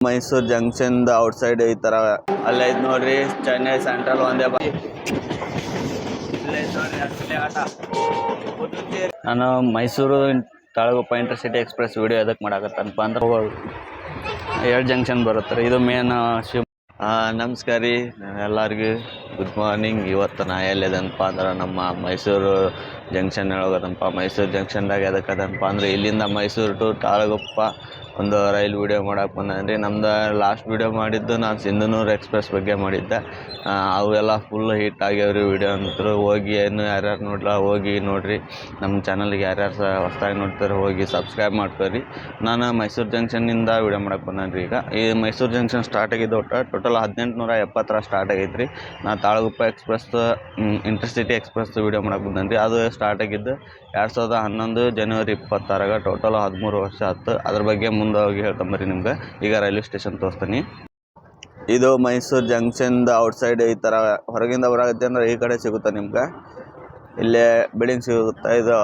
Mysuru junction out side ಈ ತರ ಅಲ್ಲೇ ಐತ್ ನೋಡ್ರಿ ಚೆನ್ನೈ ಸೆಂಟ್ರಲ್ ಒಂದೇ ನಾನು Mysuru Talaguppa intercity express video ಎದಕ್ಕೆ ಮಾಡಕತ್ತನಪ್ಪ ಅಂದ್ರೆ 2 ಜಂಕ್ಷನ್ ಬರುತ್ತೆ. ಇದು ಮೇನ್ ಶಿವ. ನಮಸ್ಕಾರ ರೀ ಎಲ್ಲರಿಗೂ ಗುಡ್ ಮಾರ್ನಿಂಗ್. ಇವತ್ತು ನಾ ಎಲ್ಲಿದನಪ್ಪ ಅಂದ್ರೆ ನಮ್ಮ ಮೈಸೂರು ಜಂಕ್ಷನ್ ಹೋಗೋದನಪ್ಪ. ಮೈಸೂರು ಜಂಕ್ಷನ್ದಾಗ ಎದಕ್ಕದನಪ್ಪ ಅಂದ್ರೆ ಇಲ್ಲಿಂದ ಮೈಸೂರು ಟು ತಾಳಗುಪ್ಪ ಒಂದು ರೈಲ್ ವಿಡಿಯೋ ಮಾಡಕ್ಕೆ ಬಂದ್ರಿ. ನಮ್ದು ಲಾಸ್ಟ್ ವಿಡಿಯೋ ಮಾಡಿದ್ದು ನಾನು ಸಿಂಧನೂರು ಎಕ್ಸ್ಪ್ರೆಸ್ ಬಗ್ಗೆ ಮಾಡಿದ್ದೆ. ಅವೆಲ್ಲ ಫುಲ್ ಹಿಟ್ ಆಗ್ಯಾವ್ರಿ ವಿಡಿಯೋ ಅಂತರು. ಹೋಗಿ ಏನು ಯಾರ್ಯಾರು ನೋಡ್ಲ ಹೋಗಿ ನೋಡಿರಿ. ನಮ್ಮ ಚಾನಲ್ಗೆ ಯಾರ್ಯಾರು ಹೊಸ್ದಾಗಿ ನೋಡ್ತಾರೆ ಹೋಗಿ ಸಬ್ಸ್ಕ್ರೈಬ್ ಮಾಡ್ಕೊರಿ. ನಾನು ಮೈಸೂರು ಜಂಕ್ಷನ್ನಿಂದ ವಿಡಿಯೋ ಮಾಡಕ್ಕೆ ಬಂದೇನ್ರಿ. ಈಗ ಈ ಮೈಸೂರು ಜಂಕ್ಷನ್ ಸ್ಟಾರ್ಟ್ ಆಗಿದ್ದು ಟೋಟಲ್ 1870 ಸ್ಟಾರ್ಟ್ ಆಗೈತೆ ರೀ. ನಾನು Talaguppa express intercity express video ಮಾಡಕ್ಕೆ ಬಂದೇನ್ರಿ. ಅದು ಸ್ಟಾರ್ಟ್ ಆಗಿದ್ದು 2011 ಜನವರಿ 26 ಟೋಟಲ್ 13 ವರ್ಷ ಆಯ್ತು. ಅದ್ರ ಬಗ್ಗೆ ಮುಂದೆ ಹೋಗಿ ಹೇಳ್ಕೊಂಬರಿ ನಿಮ್ಗೆ. ಈಗ ರೈಲ್ವೆ ಸ್ಟೇಷನ್ ತೋರಿಸ್ತೀನಿ. ಇದು ಮೈಸೂರು ಜಂಕ್ಷನ್ ಔಟ್ ಸೈಡ್ ಈ ಥರ ಹೊರಗಿಂದ ಬರಾಗುತ್ತೆ ಅಂದ್ರೆ ಈ ಕಡೆ ಸಿಗುತ್ತೆ ನಿಮ್ಗೆ. ಇಲ್ಲೇ ಬಿಲ್ಡಿಂಗ್ ಸಿಗುತ್ತೆ. ಇದು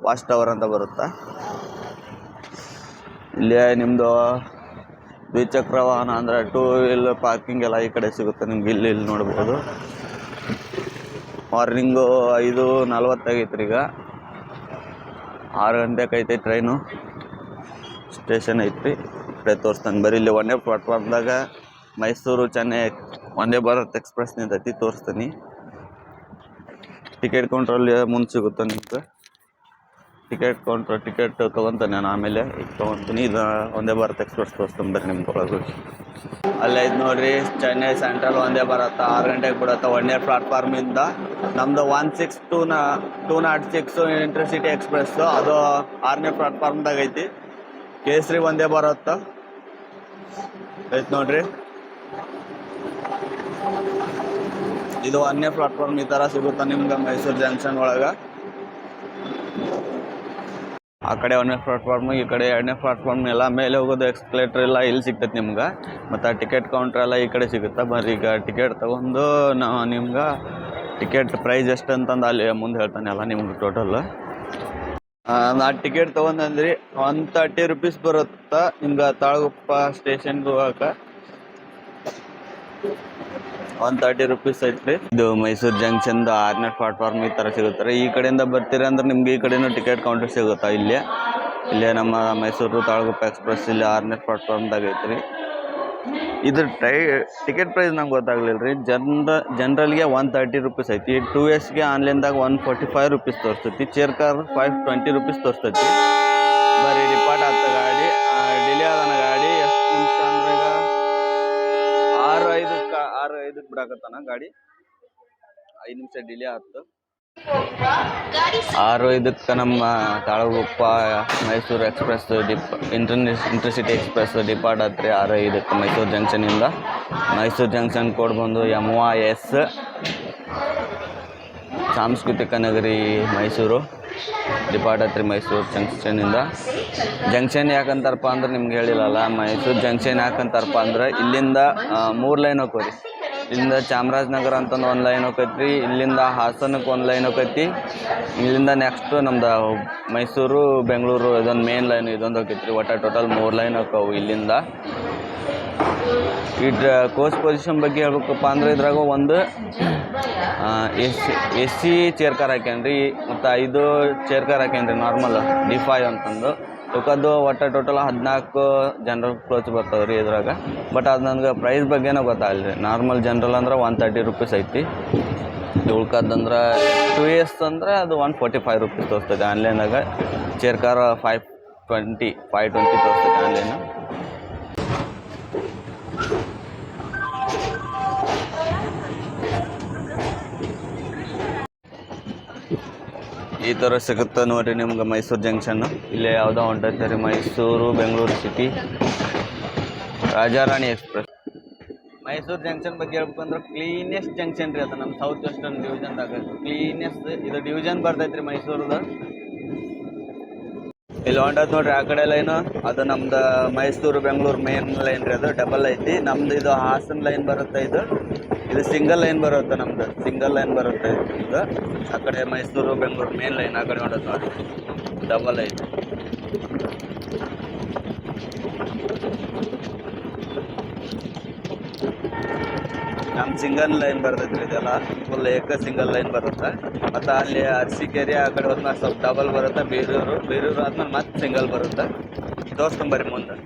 ವಾಚ್ ಟವರ್ ಅಂತ ಬರುತ್ತೆ. ಇಲ್ಲೇ ನಿಮ್ಮದು ದ್ವಿಚಕ್ರ ವಾಹನ ಅಂದರೆ 2 ವೀಲರ್ ಪಾರ್ಕಿಂಗ್ ಎಲ್ಲ ಈ ಕಡೆ ಸಿಗುತ್ತೆ ನಿಮ್ಗೆ. ಇಲ್ಲಿ ನೋಡ್ಬೋದು. ಮಾರ್ನಿಂಗು 5:40 ಆಗೈತ್ರಿ. ಈಗ 6 ಗಂಟೆಗೆ ಐತೆ ಟ್ರೈನು. ಸ್ಟೇಷನ್ ಐತ್ರಿ. ಈ ಕಡೆ ತೋರಿಸ್ತಾನೆ ಬರೀ. ಇಲ್ಲಿ ಒಂದೇ ಪ್ಲಾಟ್ಫಾರ್ಮ್ದಾಗ ಮೈಸೂರು ಚೆನ್ನೈ ಒಂದೇ ಭಾರತ್ ಎಕ್ಸ್ಪ್ರೆಸ್ ನಿಂತೈತಿ. ತೋರಿಸ್ತೀನಿ. ಟಿಕೆಟ್ ಕೌಂಟ್ರಲ್ಲಿ ಮುಂದೆ ಸಿಗುತ್ತೆ ನಿಮ್ಗೆ. ಟಿಕೆಟ್ ಕೌಂಟ್ರ್ ಟಿಕೆಟ್ ತೊಗೊತಾನೆ ನಾನು. ಆಮೇಲೆ ಈಗ ತೊಗೊತೀನಿ. ಇದು ಒಂದೇ ಭಾರತ್ ಎಕ್ಸ್ಪ್ರೆಸ್ ತೋರಿಸ್ತಾನೆ ಬರ್ರಿ ನಿಮ್ಗೆ ಒಳಗೆ. ಅಲ್ಲೇ ಇದು ನೋಡಿರಿ ಚೆನ್ನೈ ಸೆಂಟ್ರಲ್ ಒಂದೇ ಬರುತ್ತೆ. 6 ಗಂಟೆಗೆ ಬಿಡುತ್ತೆ. ಒಂದೇ ಪ್ಲಾಟ್ಫಾರ್ಮಿಂದ ನಮ್ಮದು 206 ಇಂಟರ್ಸಿಟಿ ಎಕ್ಸ್ಪ್ರೆಸ್ಸು ಅದು 6ನೇ ಪ್ಲಾಟ್ಫಾರ್ಮ್ದಾಗ ಐತಿ. ಕೇಸರಿ ಒಂದೇ ಬರುತ್ತೆ ಐತೆ ನೋಡ್ರಿ. ಇದು 1ನೇ ಪ್ಲಾಟ್ಫಾರ್ಮ್ ಈ ಥರ ಸಿಗುತ್ತೆ ನಿಮ್ಗೆ ಮೈಸೂರು ಜಂಕ್ಷನ್ ಒಳಗೆ. ಆ ಕಡೆ 1ನೇ ಪ್ಲಾಟ್ಫಾರ್ಮು, ಈ ಕಡೆ 2ನೇ ಪ್ಲಾಟ್ಫಾರ್ಮ್ ಎಲ್ಲ ಮೇಲೆ ಹೋಗೋದು ಎಕ್ಸ್ಕಲೇಟ್ರ್ ಎಲ್ಲ ಇಲ್ಲಿ ಸಿಗ್ತೈತೆ ನಿಮ್ಗೆ. ಮತ್ತು ಟಿಕೆಟ್ ಕೌಂಟ್ರ್ ಎಲ್ಲ ಈ ಕಡೆ ಸಿಗುತ್ತೆ. ಬರ್ರಿ ಈಗ ಟಿಕೆಟ್ ತೊಗೊಂಡು ನಾವು ನಿಮ್ಗೆ ಟಿಕೆಟ್ ಪ್ರೈಸ್ ಎಷ್ಟು ಅಂತಂದು ಅಲ್ಲಿ ಮುಂದೆ ಹೇಳ್ತಾನೆ ಎಲ್ಲ ನಿಮ್ಗೆ ಟೋಟಲ್. ನಾ ಟಿಕೆಟ್ ತೊಗೊಂಡ್ರಿ 130 ರೂಪೀಸ್ ಬರುತ್ತೆ ನಿಮ್ಗೆ ತಾಳಗುಪ್ಪ ಸ್ಟೇಷನ್ಗೆ ಹೋಗಕ್ಕೆ. 130 ರೂಪೀಸ್ ಐತ್ರಿ. ಇದು ಮೈಸೂರು ಜಂಕ್ಷನ್ದು 6ನೇ ಪ್ಲಾಟ್ಫಾರ್ಮ್ ಈ ಥರ ಸಿಗುತ್ತೆ. ಈ ಕಡೆಯಿಂದ ಬರ್ತೀರಿ ಅಂದ್ರೆ ನಿಮ್ಗೆ ಈ ಕಡೆನೂ ಟಿಕೆಟ್ ಕೌಂಟರ್ ಸಿಗುತ್ತೆ. ಇಲ್ಲೇ ನಮ್ಮ ಮೈಸೂರು ತಾಳಗುಪ್ಪ ಎಕ್ಸ್ಪ್ರೆಸ್ ಇಲ್ಲಿ 6ನೇ ಪ್ಲಾಟ್ಫಾರ್ಮ್ದಾಗ ಐತ್ರಿ. ಇದು ಟಿಕೆಟ್ ಪ್ರೈಸ್ ನಂಗೆ ಗೊತ್ತಾಗಲಿಲ್ಲ ರೀ. ಜನರಲ್ಗೆ 130 ರೂಪೀಸ್ ಐತಿ. 2Sಗೆ ಆನ್ಲೈನ್ದಾಗ 145 ರೂಪೀಸ್ ತೋರಿಸ್ತೈತಿ. ಚೇರ್ ಕಾರ್ 520 ರೂಪೀಸ್ ತೋರಿಸ್ತೈತಿ. ಬರೀ ಡಿಪಾರ್ಟ್ ಆಗ್ತ ಗಾಡಿ ಡಿಲೇ ಆದನ ಗಾಡಿ. ಎಷ್ಟು ನಿಮಿಷ ಅಂದ್ರೆ ಈಗ 6:05 ಬಿಡಾಕತ್ತಾನ ಗಾಡಿ. 5 ನಿಮಿಷ ಡಿಲೇ ಆಯ್ತು. 6:05 ನಮ್ಮ Talaguppa Mysuru express intercity express depart ಆತ್ರಿ. 6:05 ಮೈಸೂರು ಜಂಕ್ಷನಿಂದ. ಮೈಸೂರು ಜಂಕ್ಷನ್ ಕೋಡ್ ಬಂದು MYS ಸಾಂಸ್ಕೃತಿಕ ನಗರಿ ಮೈಸೂರು ಡಿಪಾರ್ಟ್ ಆತ್ರಿ ಮೈಸೂರು ಜಂಕ್ಷನಿಂದ. ಜಂಕ್ಷನ್ ಯಾಕಂತಾರಪ್ಪ ಅಂದ್ರೆ ನಿಮ್ಗೆ ಹೇಳಿಲ್ಲಲ್ಲ. ಮೈಸೂರು ಜಂಕ್ಷನ್ ಯಾಕಂತಾರಪ್ಪ ಅಂದ್ರೆ ಇಲ್ಲಿಂದ 3 ಲೈನ್ ಹೋಗ್ರಿ. ಇಲ್ಲಿಂದ ಚಾಮರಾಜನಗರ ಅಂತಂದು 1 ಲೈನ್ ಹೋಗೈತ್ರಿ. ಇಲ್ಲಿಂದ ಹಾಸನಕ್ಕೆ 1 ಲೈನ್ ಹೋಗೈತಿ. ಇಲ್ಲಿಂದ ನೆಕ್ಸ್ಟು ನಮ್ದು ಮೈಸೂರು ಬೆಂಗಳೂರು ಇದೊಂದು ಮೇನ್ ಲೈನ್ ಇದೊಂದು ಹೋಗೈತ್ರಿ. ಒಟ್ಟು ಟೋಟಲ್ 3 ಲೈನ್ ಹೋಗ್ತಾವು ಇಲ್ಲಿಂದ. ಈ ಕೋಚ್ ಪೊಸಿಷನ್ ಬಗ್ಗೆ ಹೇಳ್ಬೇಕಪ್ಪ ಅಂದ್ರೆ ಇದ್ರಾಗ ಒಂದು AC ಚೇರ್ ಕಾರ್ ಹಾಕ್ಯಾನ್ರಿ. ಮತ್ತು 5 ಚೇರ್ ಕಾರ್ ಹಾಕ್ಯಾನ್ರಿ ನಾರ್ಮಲ್ D5 ಅಂತಂದು. ಉಳ್ಕದ್ದು ಒಟ್ಟು ಟೋಟಲ್ 14 ಜನರಲ್ ಕೋಚ್ ಬರ್ತಾವೆ ರೀ ಇದ್ರಾಗ. ಬಟ್ ಅದು ನನಗೆ ಪ್ರೈಸ್ ಬಗ್ಗೆನೂ ಗೊತ್ತಾಗಲ್ಲ ರೀ. ನಾರ್ಮಲ್ ಜನರಲ್ ಅಂದ್ರೆ 130 ರೂಪೀಸ್ ಐತಿ. ಉಳ್ಕದಂದ್ರೆ 2S ಅಂದ್ರೆ ಅದು 145 ರೂಪೀಸ್ ತೋರಿಸ್ತೈತೆ ಆನ್ಲೈನಾಗ. ಚೇರ್ ಕಾರ್ 520 ತೋರಿಸ್ತೈತೆ ಆನ್ಲೈನು. ಈ ಥರ ಸಿಗುತ್ತೆ ನೋಡಿರಿ ನಿಮ್ಗೆ ಮೈಸೂರು ಜಂಕ್ಷನ್ನು. ಇಲ್ಲೇ ಯಾವುದೋ ಹೊಂಟೈತೆ ರೀ Mysuru Bengaluru city Rajarani express. Mysuru junction ಬಗ್ಗೆ ಹೇಳ್ಬೇಕಂದ್ರೆ ಕ್ಲೀನೆಸ್ಟ್ ಜಂಕ್ಷನ್ ರೀ. ಅದು ನಮ್ಮ ಸೌತ್ ವೆಸ್ಟರ್ನ್ ಡಿವಿಷನ್ದಾಗ ಕ್ಲೀನೆಸ್ಟ್ ಇದು ಡಿವಿಷನ್ ಬರ್ತೈತೆ ರೀ ಮೈಸೂರದ. ಇಲ್ಲಿ ಹೊಂಟೈತೆ ನೋಡ್ರಿ ಆ ಕಡೆ ಲೈನು. ಅದು ನಮ್ದು ಮೈಸೂರು ಬೆಂಗಳೂರು ಮೇನ್ ಲೈನ್ ರೀ. ಅದು ಡಬಲ್ ಐತಿ. ನಮ್ದು ಇದು ಹಾಸನ ಲೈನ್ ಬರುತ್ತೆ. ಇದು ಸಿಂಗಲ್ ಲೈನ್ ಬರುತ್ತೆ. ನಮ್ದು ಸಿಂಗಲ್ ಲೈನ್ ಬರುತ್ತೆ. ಇದು ಆ ಕಡೆ ಮೈಸೂರು ಬೆಂಗಳೂರು ಮೇನ್ ಲೈನ್ ಆ ಕಡೆ ಹೊಂಟೈತೆ ನೋಡ್ರಿ. ಡಬಲ್ ಐತಿ. ನಮ್ಮ ಸಿಂಗಲ್ ಲೈನ್ ಬರ್ತೈತೆ ರೀ ಇದೆಲ್ಲ ಫುಲ್ ಸಿಂಗಲ್ ಲೈನ್ ಬರುತ್ತೆ. ಮತ್ತು ಅಲ್ಲಿ ಅರಸೀಕೆರೆ ಆ ಕಡೆ ಹೋದ್ಮೇಲೆ ಸ್ವಲ್ಪ ಡಬಲ್ ಬರುತ್ತೆ. ಬೇರೂರು ಆದ್ಮೇಲೆ ಮತ್ತೆ ಸಿಂಗಲ್ ಬರುತ್ತೆ. ತೋರಿಸ್ಕೊಂಬರ್ರಿ ಮುಂದೆ.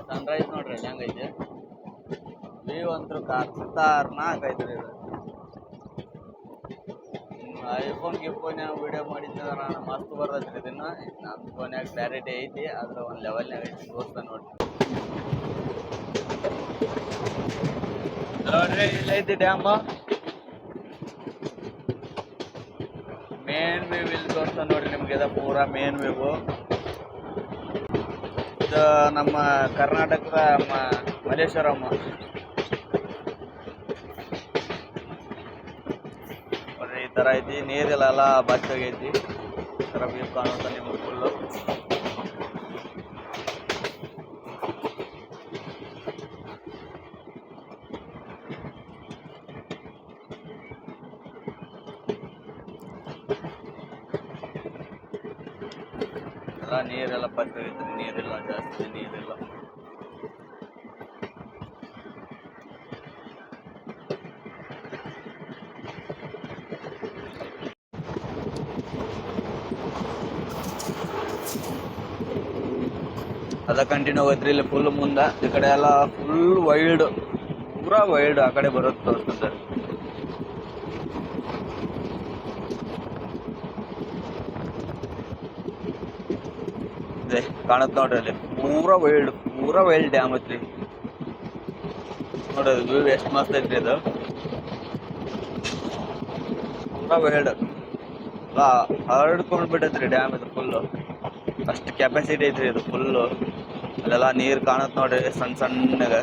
ಸನ್ರೈಸ್ ನೋಡ್ರಿ ಅಲ್ಲಿ ಹೆಂಗೈತೆ. ವ್ಯೂ ಅಂತೂ ಖತರ್ನಾಕ್ ಐತೆ ರೀ ಇದು. ಐಫೋನ್ ವೀಡಿಯೋ ಮಾಡಿದ್ದ ನಾನು ಮಸ್ತ್ ಬರ್ತೈತೆ ರೀ ಇದನ್ನು. ನಮ್ಮ ಫೋನ್ಯಾಗ ಕ್ಲಾರಿಟಿ ಐತಿ, ಆದ್ರೆ ಒಂದು ಲೆವೆಲ್ನಾಗ ಐತಿ. ತೋರಿಸ್ತಾ ನೋಡ್ರಿ. ನೋಡ್ರಿ ಇಲ್ಲೈತಿ ಡ್ಯಾಮ್. ಮೇನ್ ವ್ಯೂ ಇಲ್ಲಿ ತೋರಿಸ್ತಾ ನೋಡ್ರಿ ನಿಮ್ಗೆ. ಇದು ಪೂರಾ ಮೇನ್ ವ್ಯೂ. ಇದು ನಮ್ಮ ಕರ್ನಾಟಕದ ಮಲ್ಲೇಶ್ವರಂ. ನೋಡ್ರಿ ಈ ಥರ ಐತಿ. ನೀರೆಲ್ಲ ಬಚ್ಚೋಗೈತಿ. ಈ ಥರ ವ್ಯೂ ಕಾಣುತ್ತೆ ನಿಮ್ಗೆ ಫುಲ್ಲು. ನೀರೆಲ್ಲ ಬಚ್ಚೋಗೈತಿ. ನೀರಿಲ್ಲ, ಜಾಸ್ತಿ ನೀರಿಲ್ಲ. ಅದ ಕಂಟಿನ್ಯೂ ಹೋಗೈತ್ರಿ. ಇಲ್ಲಿ ಫುಲ್ ಮುಂದೆ ಈ ಕಡೆ ಎಲ್ಲ ಫುಲ್ ವೈಲ್ಡ್, ಪೂರಾ ವೈಲ್ಡ್. ಆ ಕಡೆ ಬರುತ್ತೆ ತೋರಿಸ್ತದೆ. ಕಾಣುತ್ತೆ ನೋಡ್ರಿ ಅಲ್ಲಿ ಪೂರಾ ವೈಲ್ಡ್ ಡ್ಯಾಮ್ ಐತ್ರಿ. ನೋಡ್ರಿ ಅದು ವ್ಯೂ ಎಷ್ಟು ಮಸ್ತ್ ಐತ್ರಿ. ಅದು ಪೂರಾ ವೈಲ್ಡ್ ಹರಡ್ಕೊಂಡ್ ಬಿಟ್ಟೈತ್ರಿ ಡ್ಯಾಮ್. ಇದು ಫುಲ್ಲು ಅಷ್ಟು ಕೆಪಾಸಿಟಿ ಐತ್ರಿ ಇದು ಫುಲ್ಲು. ಅಲ್ಲೆಲ್ಲ ನೀರು ಕಾಣುತ್ತೆ ನೋಡ್ರಿ ಸಣ್ಣಗ.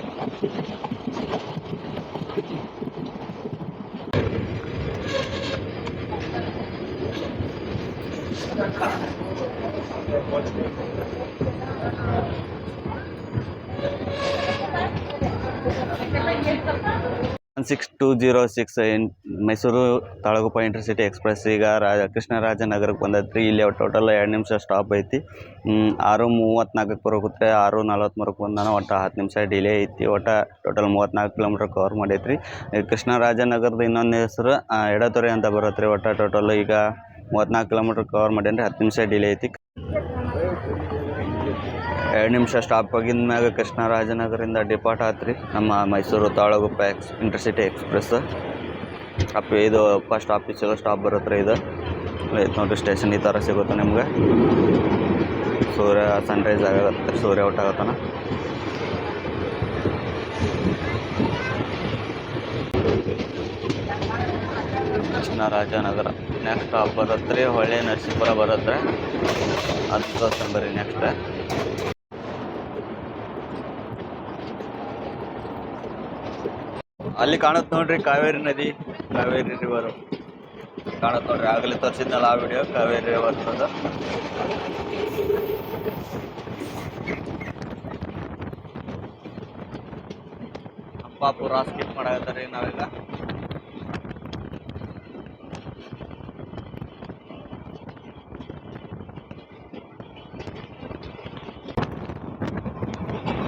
ಮೈಸೂರು ತಾಳಗುಪ್ಪ ಇಂಟರ್ಸಿಟಿ ಎಕ್ಸ್ಪ್ರೆಸ್ ಈಗ ಕೃಷ್ಣರಾಜನಗರಕ್ಕೆ ಬಂದೈತ್ರಿ. ಇಲ್ಲಿ ಟೋಟಲ್ 2 ನಿಮಿಷ ಸ್ಟಾಪ್ ಐತಿ. 6:34ಕ್ಕೆ ಬರೋಗುತ್ತೆ. 6:43ಕ್ಕೆ ಬಂದಾನ. ಒಟ್ಟು 10 ನಿಮಿಷ ಡಿಲೇ ಐತಿ. ಟೋಟಲ್ 34 ಕಿಲೋಮೀಟ್ರ್ ಕವರ್ ಮಾಡೈತ್ರಿ. ಕೃಷ್ಣರಾಜನಗರದ ಇನ್ನೊಂದು ಹೆಸರು ಎಡತೊರೆ ಅಂತ ಬರುತ್ತೆ ರೀ. ಟೋಟಲ್ ಈಗ 34 ಕಿಲೋಮೀಟ್ರ್ ಕವರ್ ಮಾಡೇನ್ರಿ. 10 ನಿಮಿಷ ಡಿಲೇ ಐತಿ. 2 ನಿಮಿಷ ಸ್ಟಾಪ್ ಆಗಿದ ಮ್ಯಾಗ ಕೃಷ್ಣರಾಜನಗರಿಂದ ಡಿಪಾರ್ಟ್ ಆತ್ರಿ ನಮ್ಮ ಮೈಸೂರು ತಾಳಗುಪ್ಪ ಇಂಟರ್ಸಿಟಿ ಎಕ್ಸ್ಪ್ರೆಸ್. ಇದು ಫಸ್ಟ್ ಆಫೀಸಲ್ಲ ಸ್ಟಾಪ್ ಬರುತ್ತೆ ರೀ. ಇದು ಐತೆ ನೋಡಿರಿ ಸ್ಟೇಷನ್. ಈ ಥರ ಸಿಗುತ್ತೆ ನಿಮ್ಗೆ. ಸನ್ರೈಸ್ ಆಗತ್ತೆ, ಸೂರ್ಯ ಔಟ್ ಆಗತ್ತಾನ. ಕೃಷ್ಣರಾಜನಗರ ನೆಕ್ಸ್ಟ್ ಸ್ಟಾಪ್ ಬರುತ್ತೆ ರೀ. ಹೊಳೆ ನರಸೀಪುರ ಬರುತ್ತೆ. ಅದು ತೋರಿಸ್ಕೊಂಬರ್ರಿ ನೆಕ್ಸ್ಟ್. ಅಲ್ಲಿ ಕಾಣುತ್ತೆ ನೋಡ್ರಿ ಕಾವೇರಿ ನದಿ, ಕಾವೇರಿ ರಿವರು ಕಾಣುತ್ತೆ ನೋಡ್ರಿ. ಆಗಲೇ ತೋರಿಸಿದ್ನಲ್ಲ ಆ ವಿಡಿಯೋ, ಕಾವೇರಿ ರಿವರ್ ಅದು. ಅಪ್ಪಾಪುರ ಸ್ಕಿಪ್ ಮಾಡಾಕತ್ತಾರೆ ನಾವೀಗ.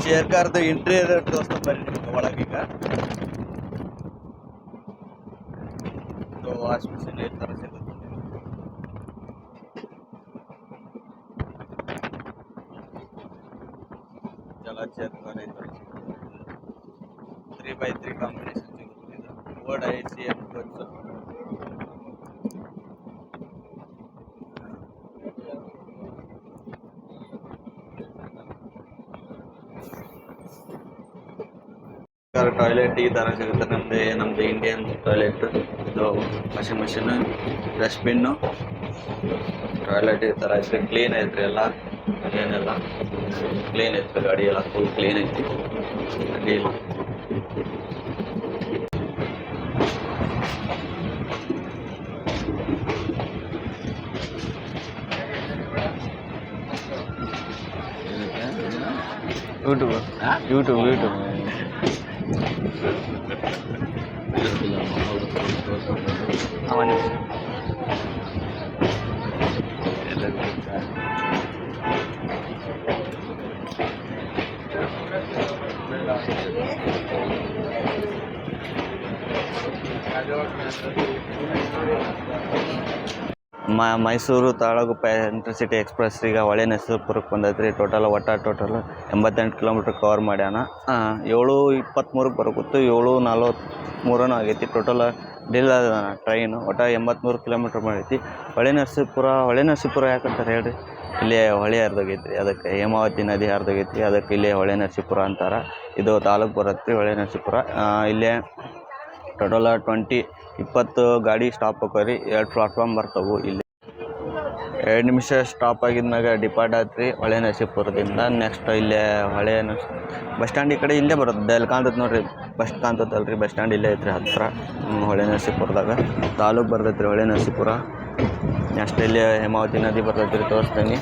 ಚೇರ್ಕಾರ್ದು ಇಂಟೀರಿಯರ್ ತೋರಿಸ್ತಾ ಬರ್ರಿ ನಿಮ್ಗೆ ಒಳಗೀಗ. ವಾಶ್ ಮಿಷಿನ್ ಈ ಥರ ಸಿಗುತ್ತೆ. ಜಲಚೇರ್ಕಾರ ಈ ಥರ ಸಿಗುತ್ತೆ. 3x3 ಕಾಂಬಿನೇಷನ್ ಸಿಗುತ್ತೆ. ಇದು ಬೋರ್ಡ್ ICM ಕೋಚ್. ಟಾಯ್ಲೆಟ್ ಈ ಥರ ಸಿಗುತ್ತೆ. ನಮ್ಮದು ಇಂಡಿಯನ್ ಟಾಯ್ಲೆಟ್. ಇದು ವಾಷಿಂಗ್ ಮಿಷಿನ್, ಡಸ್ಟ್ಬಿನ್ನು, ಟಾಯ್ಲೆಟ್ ಈ ಥರ ಐತ್ರಿ. ಕ್ಲೀನ್ ಐತ್ರಿ ಎಲ್ಲ. ಏನೆಲ್ಲ ಕ್ಲೀನ್ ಐತ್ರಿ. ಗಾಡಿ ಎಲ್ಲ ಫುಲ್ ಕ್ಲೀನ್ ಐತಿ. ಅಡ್ಡಿಲ್ಲ. YouTube Mysuru Talaguppa intercity express ಈಗ ಹೊಳೆ ನರಸೀಪುರಕ್ಕೆ ಬಂದೈತ್ರಿ. ಟೋಟಲ್ 88 ಕಿಲೋಮೀಟ್ರ್ ಕವರ್ ಮಾಡ್ಯಾನ. 7:23ಕ್ಕೆ ಬರೋಕತ್ತು, 7:43 ಆಗೈತಿ. ಟೋಟಲ್ ಡಿಲ್ ಅದ ಟ್ರೈನು. 83 ಕಿಲೋಮೀಟ್ರ್ ಮಾಡೈತಿ. ಹೊಳೆ ನರಸೀಪುರ ಯಾಕಂತಾರೆ ಹೇಳ್ರಿ, ಇಲ್ಲೇ ಹೊಳೆ ಹರಿದೋಗೈತ್ರಿ. ಅದಕ್ಕೆ ಹೇಮಾವತಿ ನದಿ ಹರಿದೋಗೈತಿ, ಅದಕ್ಕೆ ಇಲ್ಲೇ ಹೊಳೆ ನರಸೀಪುರ ಅಂತಾರೆ. ಇದು ತಾಲೂಕು ಬರುತ್ತೆ ಹೊಳೆ ನರಸೀಪುರ. ಇಲ್ಲೇ ಟೋಟಲ್ 20 ಗಾಡಿ ಸ್ಟಾಪ್ ಹೋಗ್ರಿ. 2 ಪ್ಲಾಟ್ಫಾರ್ಮ್ ಬರ್ತವೆ. ಇಲ್ಲಿ 2 ನಿಮಿಷ ಸ್ಟಾಪ್ ಆಗಿದ್ಮ್ಯಾಗ ಡಿಪಾರ್ಟ್ ಆಯ್ತು ರೀ ಹೊಳೆ ನರಸೀಪುರದಿಂದ. ನೆಕ್ಸ್ಟ್ ಇಲ್ಲೇ ಬಸ್ ಸ್ಟ್ಯಾಂಡ್ ಈ ಕಡೆ ಇಲ್ಲೇ ಬರುತ್ತೆ. ಇಲ್ಲಿ ಕಾಣ್ತೈತೆ ನೋಡಿರಿ, ಬಸ್ ಕಾಣ್ತೈತಲ್ರಿ, ಬಸ್ ಸ್ಟ್ಯಾಂಡ್ ಇಲ್ಲೇ ಐತ್ರಿ ಹತ್ತಿರ. ಹೊಳೆ ನರಸೀಪುರದಾಗ ತಾಲೂಕು ಬರ್ತೈತೆ ರೀ ಹೊಳೆ ನರಸೀಪುರ. ನೆಕ್ಸ್ಟ್ ಇಲ್ಲಿ ಹೇಮಾವತಿ ನದಿ ಬರ್ತೈತೆ ರೀ, ತೋರಿಸ್ತೀನಿ.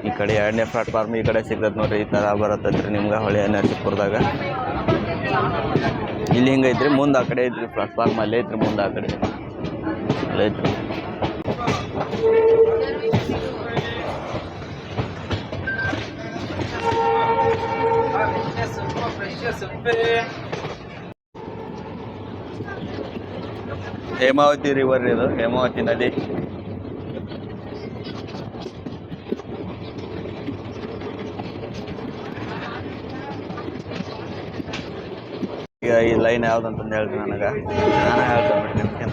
ಈ ಕಡೆ 2ನೇ ಪ್ಲಾಟ್ಫಾರ್ಮ್ ಈ ಕಡೆ ಸಿಗ್ತೈತೆ ನೋಡಿರಿ. ಈ ಥರ ಬರತ್ತೈತೆ ರೀ ನಿಮ್ಗೆ ಹೊಳೆ ನರಸೀಪುರದಾಗ. ಇಲ್ಲಿ ಹಿಂಗೆ ಐತ್ರಿ, ಮುಂದೆ ಆ ಕಡೆ ಐತ್ರಿ ಪ್ಲಾಟ್ಫಾರ್ಮ್. ಅಲ್ಲೇ ಐತ್ರಿ ಮುಂದೆ, ಆ ಕಡೆ ಅಲ್ಲೇ ಐತ್ರಿ. ಹೇಮಾವತಿ ರಿವರ್ ಇದು, ಹೇಮಾವತಿ ನದಿ. ಈಗ ಈ ಲೈನ್ ಯಾವ್ದಂತಂದು ಹೇಳ್ರಿ ನನಗೆ. ನಾನು ಹೇಳ್ತೇನೆ ನಾನು ಹೇಳ್ತೀನಿ.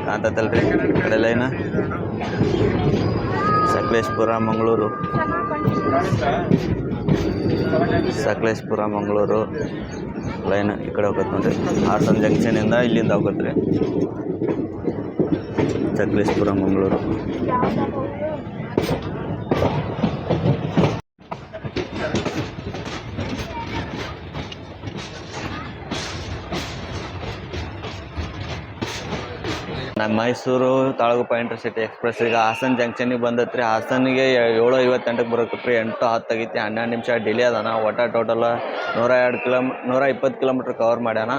ಕಾಂತೈತಲ್ರಿ ಈ ಕಡೆ ಲೈನ್, ಸಕಲೇಶ್ಪುರ ಮಂಗಳೂರು ಲೈನ್ ಈ ಕಡೆ ಹೋಗುತ್ತೆ ನೋಡ್ರಿ. ಹಾಸನ ಜಂಕ್ಷನಿಂದ ಇಲ್ಲಿಂದ ಹೋಗುತ್ತೆ ರೀ ಸಕಲೇಶ್ಪುರ ಮಂಗಳೂರು. ನಮ್ಮ ಮೈಸೂರು ತಾಳಗುಪ್ಪ ಇಂಟರ್ಸಿಟಿ ಎಕ್ಸ್ಪ್ರೆಸ್ ಈಗ ಹಾಸನ ಜಂಕ್ಷನಿಗೆ ಬಂದೈತೆ ರೀ. ಹಾಸನಿಗೆ 7:58ಕ್ಕೆ ಬರೋಕತ್ರಿ. 8:10 ಆಗೈತಿ. 12 ನಿಮಿಷ ಡಿಲೇ ಅದಾನ. ಟೋಟಲ್ 120 ಕಿಲೋಮೀಟ್ರ್ ಕವರ್ ಮಾಡ್ಯಾನ.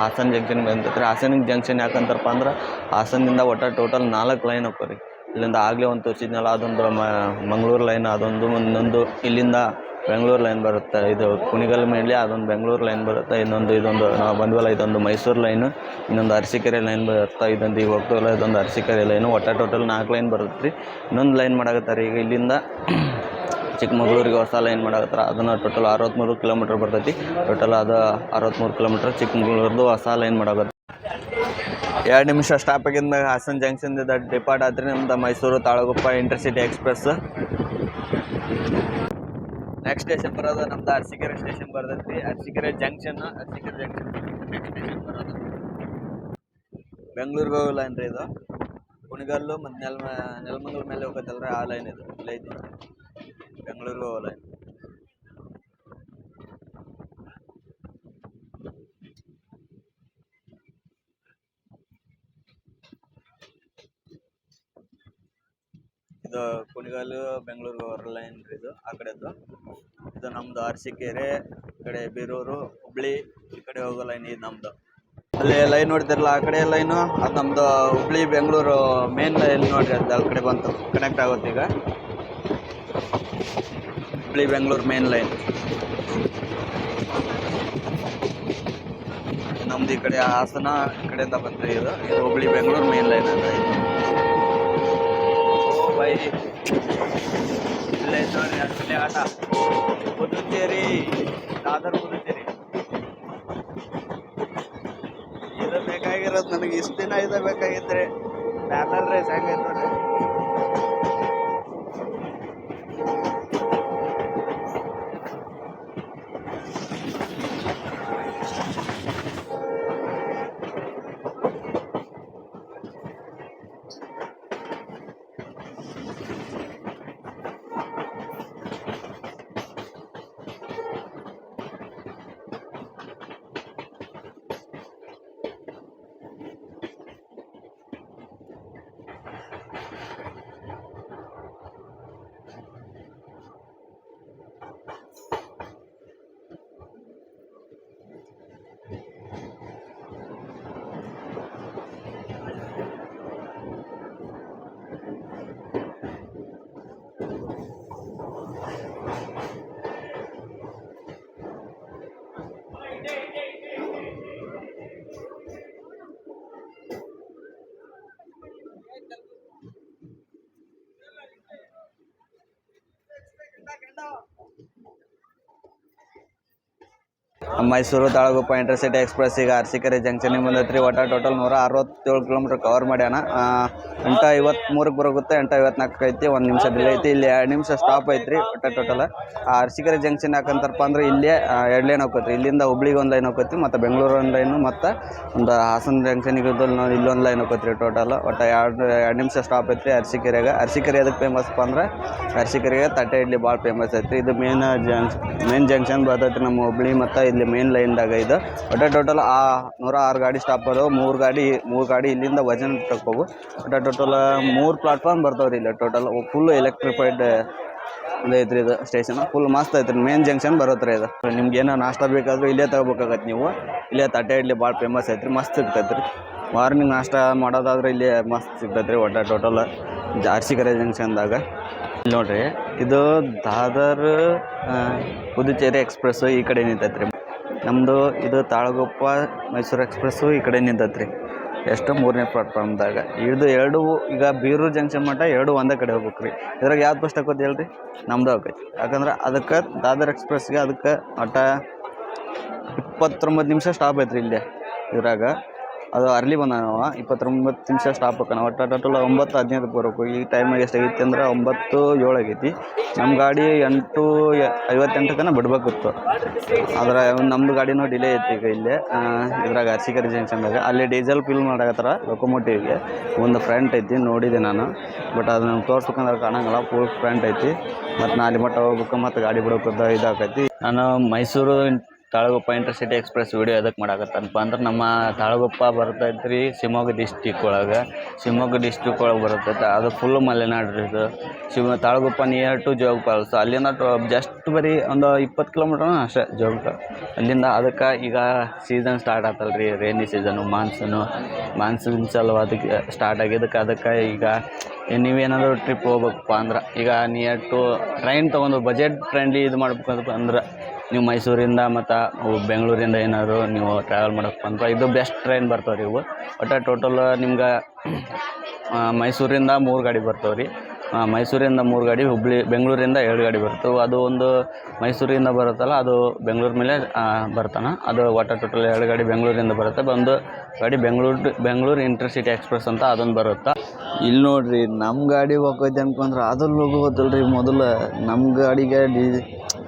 ಹಾಸನ ಜಂಕ್ಷನ್ಗೆ ಬಂದೈತೆ ರೀ. ಹಾಸನ ಜಂಕ್ಷನ್ ಯಾಕಂತಾರಪ್ಪ ಅಂದ್ರೆ ಹಾಸನದಿಂದ ಟೋಟಲ್ 4 ಲೈನ್ ಹೋಗ್ರಿ. ಇಲ್ಲಿಂದ ಆಗಲೇ ಒಂದು ತೋರಿಸಿದ್ನಲ್ಲ, ಅದೊಂದು ಮಂಗಳೂರು ಲೈನ್, ಅದೊಂದು ಇನ್ನೊಂದು ಇಲ್ಲಿಂದ ಬೆಂಗಳೂರು ಲೈನ್ ಬರುತ್ತೆ. ಇದು ಕುಣಿಗಲ್ ಮೇಲೆ ಅದೊಂದು ಬೆಂಗಳೂರು ಲೈನ್ ಬರುತ್ತೆ. ಇದೊಂದು ನಾವು ಬಂದ್ವಲ್ಲ, ಇದೊಂದು ಮೈಸೂರು ಲೈನು, ಇನ್ನೊಂದು ಅರಸೀಕೆರೆ ಲೈನ್ ಬರುತ್ತೆ. ಇದೊಂದು ಈಗ ಹೋಗ್ತವಲ್ಲ, ಇದೊಂದು ಅರಸೀಕೆರೆ ಲೈನು. ಟೋಟಲ್ 4 ಲೈನ್ ಬರುತ್ತೆ ರೀ. ಇನ್ನೊಂದು ಲೈನ್ ಮಾಡಾಕತ್ತಾರೆ ಈಗ ಇಲ್ಲಿಂದ ಚಿಕ್ಕಮಗಳೂರಿಗೆ ಹೊಸ ಲೈನ್ ಮಾಡಾಕತ್ತಾರೆ. ಅದನ್ನು ಟೋಟಲ್ 63 ಕಿಲೋಮೀಟ್ರ್ ಬರ್ತೈತಿ. ಟೋಟಲ್ ಅದು 63 ಕಿಲೋಮೀಟ್ರ್ ಚಿಕ್ಕಮಗಳೂರ್ದು ಹೊಸ ಲೈನ್ ಮಾಡಾಕತ್ತೆ. 2 ನಿಮಿಷ ಸ್ಟಾಪ್ ಆಗಿದ್ಮ್ಯಾಗ ಹಾಸನ ಜಂಕ್ಷನ್ದಿಂದ ಡಿಪಾರ್ಟ್ ಆದ್ರಿ ನಮ್ದು Mysuru Talaguppa intercity express. Next station ಬರೋದು ನಮ್ದು ಅರಸೀಕೆರೆ ಸ್ಟೇಷನ್ ಬರ್ತೈತಿ. ಅರಸೀಕೆರೆ ಜಂಕ್ಷನ್ ನೆಕ್ಸ್ಟ್ ಸ್ಟೇಷನ್ ಬರೋದು ಬೆಂಗಳೂರಿಗೆ ಹೋಗೋ ಲೈನ್ ರೀ ಇದು. ಕುಣಿಗಲ್ಲು ಮತ್ತು ನೆಲಮಂಗಲ ಮೇಲೆ ಹೋಗತ್ತಲ್ರಿ, ಆ ಲೈನ್ ಇದು. ಇಲ್ಲೇ ಐತಿ ಬೆಂಗಳೂರಿಗೆ ಹೋಗೋ ಲೈನ್. ಇದು ಕುಣಿಗಲ್ಲು ಬೆಂಗಳೂರಿಗೆ ಹೋಗೋ ಲೈನ್ ರೀ ಇದು, ಆ ಕಡೆದು. ಇದು ನಮ್ಮದು ಅರಸೀಕೆರೆ, ಈ ಕಡೆ ಬೀರೂರು, ಹುಬ್ಳಿ ಈ ಕಡೆ ಹೋಗೋ ಲೈನ್ ಇದು ನಮ್ಮದು. ಅಲ್ಲಿ ಲೈನ್ ನೋಡ್ತಿರಲ್ಲ, ಆ ಕಡೆ ಲೈನು ಅದು ನಮ್ಮದು ಹುಬ್ಳಿ ಬೆಂಗಳೂರು ಮೇನ್ ಲೈನ್ ನೋಡ್ರಿ. ಅದು ಆ ಕಡೆ ಬಂತು, ಕನೆಕ್ಟ್ ಆಗುತ್ತೆ ಈಗ. ಹುಬ್ಳಿ ಬೆಂಗಳೂರು ಮೇನ್ ಲೈನ್ ನಮ್ದು. ಈ ಕಡೆ ಹಾಸನ ಈ ಕಡೆಯಿಂದ ಬಂದ್ರಿ ಇದು ಹುಬ್ಳಿ ಬೆಂಗಳೂರು ಮೇನ್ ಲೈನ್ ಅಂತ. ಬೈ ಇಲ್ಲೇ ನೋಡ್ರಿ, ಅಷ್ಟೇ ಆಟ ಪುದುಚೇರಿ, ದಾದರ್ ಪುದುಚೇರಿ. ಇದು ಬೇಕಾಗಿರೋದು ನನಗೆ, ಇಷ್ಟು ದಿನ ಇದು ಬೇಕಾಗಿದ್ರೆ ಪ್ಯಾರಲಲ್ ರೇಸ್ ಹೆಂಗೈತೆ ನೋಡ್ರಿ. ಮೈಸೂರು ತಾಳಗುಪ್ಪ ಇಂಟರ್ಸಿಟಿ ಎಕ್ಸ್ಪ್ರೆಸ್ ಈಗ ಅರಸೀಕೆರೆ ಜಂಕ್ಷನಿಗೆ ಬಂದೈತ್ರಿ. ಒಟ್ಟು ಟೋಟಲ್ 167 ಕಿಲೋಮೀಟ್ರ್ ಕವರ್ ಮಾಡ್ಯಾನ. 8:53ಕ್ಕೆ ಬರೋಗುತ್ತೆ, 8:54 ಐತಿ, 1 ನಿಮಿಷ ಡಿಲೇ ಐತಿ. ಇಲ್ಲಿ 2 ನಿಮಿಷ ಸ್ಟಾಪ್ ಐತ್ರಿ. ಒಟ್ಟು ಟೋಟಲ್ ಅರಸೀಕೆರೆ ಜಂಕ್ಷನ್ ಯಾಕಂತಾರಪ್ಪ ಅಂದ್ರೆ ಇಲ್ಲೇ 2 ಲೈನ್ ಹೋಗ್ತೈತಿ. ಇಲ್ಲಿಂದ ಹುಬ್ಳಿಗೆ 1 ಲೈನ್ ಹೋಗ್ತೈತಿ, ಮತ್ತು ಬೆಂಗಳೂರು 1 ಲೈನು, ಮತ್ತು ಒಂದು ಹಾಸನ ಜಂಕ್ಷನಿಗೆ ಇಲ್ಲೊಂದು ಲೈನ್ ಹೋಗ್ತೈತಿ ಟೋಟಲ್. ಒಟ್ಟು 2 ನಿಮಿಷ ಸ್ಟಾಪ್ ಐತ್ರಿ ಅರಸೀಕೆರೆಗೆ. ಅರಸೀಕೆರೆ ಎದಕ್ಕೆ ಫೇಮಸ್ಪ್ಪ ಅಂದ್ರೆ ಅರಸೀಕೆರೆಗೆ ತಟ್ಟೆ ಇಡ್ಲಿ ಭಾಳ ಫೇಮಸ್ ಐತ್ರಿ. ಇದು ಮೇನ್ ಜಂಕ್ಷನ್ ಬರ್ತೈತಿ ನಮ್ಮ ಹುಬ್ಳಿ ಮತ್ತು ಇಲ್ಲಿ ಮೇನ್ ಲೈನ್ದಾಗ. ಇದು ಒಟ್ಟು ಟೋಟಲ್ 106 ಗಾಡಿ ಸ್ಟಾಪ್ ಅದಾವೆ. 3 ಗಾಡಿ ಇಲ್ಲಿಂದ ವಜನ್ ತಗೋವು. ಒಟ್ಟು ಟೋಟಲ್ 3 ಪ್ಲಾಟ್ಫಾರ್ಮ್ ಬರ್ತಾವ್ರಿ ಇಲ್ಲಿ. ಟೋಟಲ್ ಫುಲ್ ಎಲೆಕ್ಟ್ರಿಫೈಡ್ ಐತ್ರಿ. ಇದು ಸ್ಟೇಷನ್ ಫುಲ್ ಮಸ್ತ್ ಐತ್ರಿ. ಮೇನ್ ಜಂಕ್ಷನ್ ಬರುತ್ತೆ ರೀ ಇದು. ನಿಮ್ಗೆ ಏನೋ ನಾಷ್ಟ ಬೇಕಾದರೂ ಇಲ್ಲೇ ತಗೋಬೇಕಾಗತ್ತೆ ನೀವು. ಇಲ್ಲೇ ತಟ್ಟೆ ಇಡ್ಲಿ ಭಾಳ ಫೇಮಸ್ ಐತ್ರಿ, ಮಸ್ತ್ ಸಿಗ್ತೈತೆ ರೀ. ಮಾರ್ನಿಂಗ್ ನಾಷ್ಟ ಮಾಡೋದಾದ್ರೆ ಇಲ್ಲಿ ಮಸ್ತ್ ಸಿಗ್ತೈತೆ ರೀ. ಒಟ್ಟು ಟೋಟಲ್ ಅರಸೀಕೆರೆ ಜಂಕ್ಷನ್ದಾಗ ಇಲ್ಲಿ ನೋಡ್ರಿ, ಇದು ದಾದರ್ ಪುದುಚೇರಿ ಎಕ್ಸ್ಪ್ರೆಸ್ಸು ಈ ಕಡೆ ನಿಂತೈತೆ ರೀ. ನಮ್ಮದು ಇದು ತಾಳಗುಪ್ಪ ಮೈಸೂರು ಎಕ್ಸ್ಪ್ರೆಸ್ಸು ಈ ಕಡೆ ನಿಂತೈತೆ ರೀ. ಎಷ್ಟು 3ನೇ ಪ್ಲಾಟ್ಫಾರ್ಮ್ದಾಗ. ಇದು 2 ಈಗ ಬೀರೂರು ಜಂಕ್ಷನ್ ಮಟ್ಟ 2 ಒಂದೇ ಕಡೆ ಹೋಗ್ಬೇಕು ರೀ. ಇದ್ರಾಗ ಯಾವ್ದು ಫಸ್ಟ್ ಹಾಕೋದು ಹೇಳ್ರಿ? ನಮ್ಮದು ಹಾಕೈತಿ. ಯಾಕಂದ್ರೆ ಅದಕ್ಕೆ ದಾದರ್ ಎಕ್ಸ್ಪ್ರೆಸ್ಗೆ ಅದಕ್ಕೆ ಒಟ್ಟು 29 ನಿಮಿಷ ಸ್ಟಾಪ್ ಐತ್ರಿ ಇಲ್ಲೇ. ಇದ್ರಾಗ ಅದು ಅರ್ಲಿ ಬಂದ ನಾವು 29 ನಿಮಿಷ ಸ್ಟಾಪ್ ಹಾಕೋಣ. ಒಟ್ಟು ಟೋಟಲ್ 9:15ಕ್ಕೆ ಬರಬೇಕು. ಈ ಟೈಮಿಗೆ ಎಷ್ಟಾಗೈತಿ ಅಂದ್ರೆ 9:07 ಆಗೈತಿ. ನಮ್ಮ ಗಾಡಿ 8:58 ಬಿಡ್ಬೇಕಿತ್ತು. ಆದ್ರೆ ನಮ್ಮದು ಗಾಡಿನೂ ಡಿಲೇ ಐತಿ ಈಗ ಇಲ್ಲೇ ಇದ್ರಾಗ ಅರಸೀಕೆರೆ ಜಂಕ್ಷನ್ದಾಗ. ಅಲ್ಲಿ ಡೀಸೆಲ್ ಫಿಲ್ ಮಾಡಕತ್ತಾರ ಲೊಕೊಮೋಟಿವ್ಗೆ. ಒಂದು ಫ್ರಂಟ್ ಐತಿ, ನೋಡಿದೆ ನಾನು. ಬಟ್ ಅದನ್ನ ತೋರ್ಸ್ಬೇಕಂದ್ರೆ ಕಾಣಂಗಿಲ್ಲ, ಫುಲ್ ಫ್ರಂಟ್ ಐತಿ. ಮತ್ತು ನಾ ಅಲ್ಲಿ ಮಟ್ಟ ಹೋಗ್ಬೇಕು, ಮತ್ತು ಗಾಡಿ ಬಿಡೋಕೆ ಇದಾಕೈತಿ. ನಾನು Mysuru Talaguppa intercity express video ಎದಕ್ಕೆ ಮಾಡಾಕತ್ತನಪ್ಪ ಅಂದ್ರೆ ನಮ್ಮ ತಾಳಗುಪ್ಪ ಬರ್ತೈತ್ರಿ ಶಿವಮೊಗ್ಗ ಡಿಸ್ಟಿಕ್ ಒಳಗೆ. ಶಿವಮೊಗ್ಗ ಡಿಸ್ಟಿಕ್ ಒಳಗೆ ಬರ್ತೈತೆ. ಅದು ಫುಲ್ ಮಲೆನಾಡು ರೀ ಇದು. Talaguppa near to Jog falls. ಅಲ್ಲಿಂದ ಜಸ್ಟ್ ಬರೀ ಒಂದು 20 ಕಿಲೋಮೀಟ್ರ್ ಅಷ್ಟೇ ಜೋಗ. ಅಲ್ಲಿಂದ ಅದಕ್ಕೆ ಈಗ ಸೀಸನ್ ಸ್ಟಾರ್ಟ್ ಆತಲ್ಲ ರೀ, ರೈನಿ ಸೀಸನು, ಮಾನ್ಸೂನ್ ಅದಕ್ಕೆ ಸ್ಟಾರ್ಟ್ ಆಗಿದ್ದಕ್ಕೆ ಅದಕ್ಕೆ ಈಗ ನೀವೇನಾದರೂ ಟ್ರಿಪ್ ಹೋಗ್ಬೇಕಪ್ಪ ಅಂದ್ರೆ ಈಗ ನಿಯರ್ ಟು ಟ್ರೈನ್ ತೊಗೊಂಡು ಬಜೆಟ್ ಫ್ರೆಂಡ್ಲಿ ಇದು ಮಾಡ್ಬೇಕಂತ ಅಂದ್ರೆ ನೀವು ಮೈಸೂರಿಂದ ಮತ್ತು ಬೆಂಗಳೂರಿಂದ ಏನಾದರೂ ನೀವು ಟ್ರಾವೆಲ್ ಮಾಡಬೇಕು ಅಂದ್ರೆ ಇದು ಬೆಸ್ಟ್ ಟ್ರೈನ್ ಬರ್ತಾವೆ ರೀ ಇವು. ಒಟ್ಟು ಟೋಟಲ್ ನಿಮ್ಗೆ ಮೈಸೂರಿಂದ 3 ಗಾಡಿ ಬರ್ತಾವೆ ರೀ. ಮೈಸೂರಿಂದ 3 ಗಾಡಿ, ಬೆಂಗಳೂರಿಂದ 2 ಗಾಡಿ ಬರ್ತವೆ. ಅದು ಒಂದು ಮೈಸೂರಿಂದ ಬರುತ್ತಲ್ಲ, ಅದು ಬೆಂಗಳೂರು ಮೇಲೆ ಬರ್ತಾನೆ. ಅದು ಒಟ್ಟು ಟೋಟಲ್ 2 ಗಾಡಿ ಬೆಂಗಳೂರಿಂದ ಬರುತ್ತೆ. ಒಂದು ಗಾಡಿ ಬೆಂಗಳೂರು ಇಂಟರ್ಸಿಟಿ ಎಕ್ಸ್ಪ್ರೆಸ್ ಅಂತ ಅದೊಂದು ಬರುತ್ತೆ. ಇಲ್ಲಿ ನೋಡಿರಿ, ನಮ್ಮ ಗಾಡಿ ಹೋಗೋದು ಅನ್ಕೊಂಡ್ರೆ ಅದ್ರಲ್ಲಿ ಹೋಗೋದಿಲ್ಲ ರೀ. ಮೊದಲು ನಮ್ಮ ಗಾಡಿಗೆ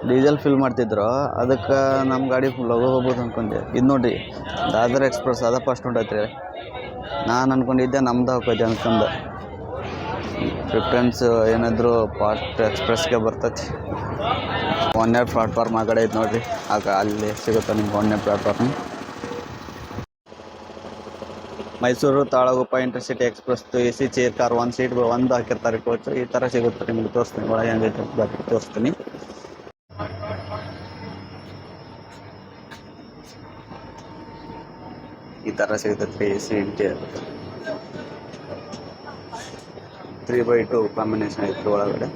ಡೀಸೆಲ್ ಫಿಲ್ ಮಾಡ್ತಿದ್ರು, ಅದಕ್ಕೆ ನಮ್ಮ ಗಾಡಿ ಲಗೋ ಹೋಗ್ಬೋದು ಅಂದ್ಕೊಂಡೆ. ಇದು ನೋಡಿರಿ, ದಾದರ್ ಎಕ್ಸ್ಪ್ರೆಸ್ ಅದ ಫಸ್ಟ್ ಹೊಂಟೈತ್ರಿ. ನಾನು ಅಂದ್ಕೊಂಡಿದ್ದೆ ನಮ್ದು ಹೋಗ್ತೈತೆ ಅಂದ್ಕೊಂಡು. ಪ್ರಿಫರೆನ್ಸ್ ಏನಾದರೂ ಫಾಸ್ಟ್ ಎಕ್ಸ್ಪ್ರೆಸ್ಗೆ ಬರ್ತೈತಿ. 1ನೇ ಪ್ಲಾಟ್ಫಾರ್ಮ್ ಆ ಕಡೆ ಐತೆ ನೋಡಿರಿ, ಆಗ ಅಲ್ಲಿ ಸಿಗುತ್ತೆ ನಿಮ್ಗೆ 1ನೇ platform. Mysuru Talaguppa intercity express AC chair car 1 seat ಒಂದು ಹಾಕಿರ್ತಾರೆ ಕೋಚ್. ಈ ಥರ ಸಿಗುತ್ತೆ ನಿಮ್ಗೆ. ತೋರಿಸ್ತೀನಿ ಒಳಗೆ ಹೆಂಗೈತೆ ತೋರಿಸ್ತೀನಿ. ಈ ಥರ ಸಿಗುತ್ತೆ AC ಇಂಟೀರಿಯರ್ 3/2 ಕಾಂಬಿನೇಷನ್ ಐತ್ರಿ ಒಳಗಡೆ.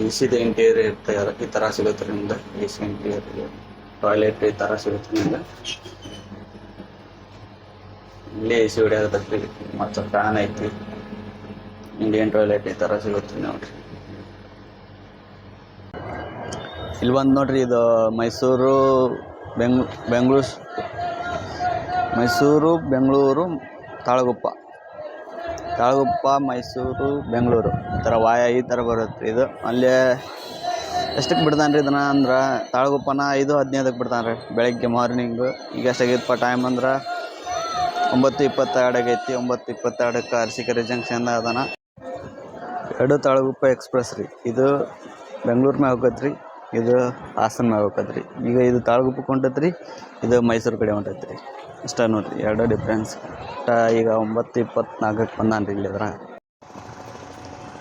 AC ಇಂಟೀರಿಯರ್ ಇರ್ತಾರೆ, ಈ ಥರ ಸಿಗುತ್ತೆ ನಿಮ್ಗೆ. AC ಇಂಟೀರಿಯರ್ ಟಾಯ್ಲೆಟ್ ಈ ಥರ ಸಿಗುತ್ತೆ ನಿಮ್ಗೆ. ಇಲ್ಲೇ AC ಹೊಡಿಯಾಗತ್ತೈತಿ, ಮತ್ತು ಫ್ಯಾನ್ ಐತಿ, ಇಂಡಿಯನ್ ಟಾಯ್ಲೆಟ್ ಈ ಥರ ಸಿಗುತ್ತೆ ನೋಡ್ರಿ. ಇಲ್ಲಿ ಬಂದು ನೋಡ್ರಿ, ಇದು ಮೈಸೂರು ಬೆಂಗಳೂರು ತಾಳಗುಪ್ಪ ಮೈಸೂರು ಬೆಂಗಳೂರು ಈ ಥರ ಈ ಥರ ಬರುತ್ತೆ. ಇದು ಅಲ್ಲೇ ಎಷ್ಟಕ್ಕೆ ಬಿಡ್ತಾನೆ ರೀ ಇದನ್ನ ಅಂದ್ರೆ ತಾಳಗುಪ್ಪನ 5:15ಕ್ಕೆ ಬಿಡ್ತಾನೆ ರೀ ಬೆಳಗ್ಗೆ ಮಾರ್ನಿಂಗು. ಈಗ ಎಷ್ಟಾಗೈತಪ್ಪ ಟೈಮ್ ಅಂದ್ರೆ 9:22 ಆಗೈತಿ. 9:22ಕ್ಕೆ ಅರಸೀಕೆರೆ ಜಂಕ್ಷನ್ ಅದಾನ. 2 ತಾಳಗುಪ್ಪ ಎಕ್ಸ್ಪ್ರೆಸ್ ರೀ. ಇದು ಬೆಂಗಳೂರು ಮ್ಯಾಗ ಹೋಗತ್ತೆ ರೀ, ಇದು ಹಾಸನ ಮ್ಯಾಗ ಹೋಗತ್ತೆ ರೀ. ಈಗ ಇದು ತಾಳಗುಪ್ಪಕ್ಕೆ ಹೊಂಟೈತೆ ರೀ, ಇದು ಮೈಸೂರು ಕಡೆ ಹೊಂಟೈತೆ ರೀ. ಅಷ್ಟೇ ನೋಡಿರಿ 2 ಡಿಫ್ರೆನ್ಸ್. ಈಗ 9:24ಕ್ಕೆ ಬಂದಾನ ರೀ ಇಲ್ಲಿ. ಅದ್ರಾಗ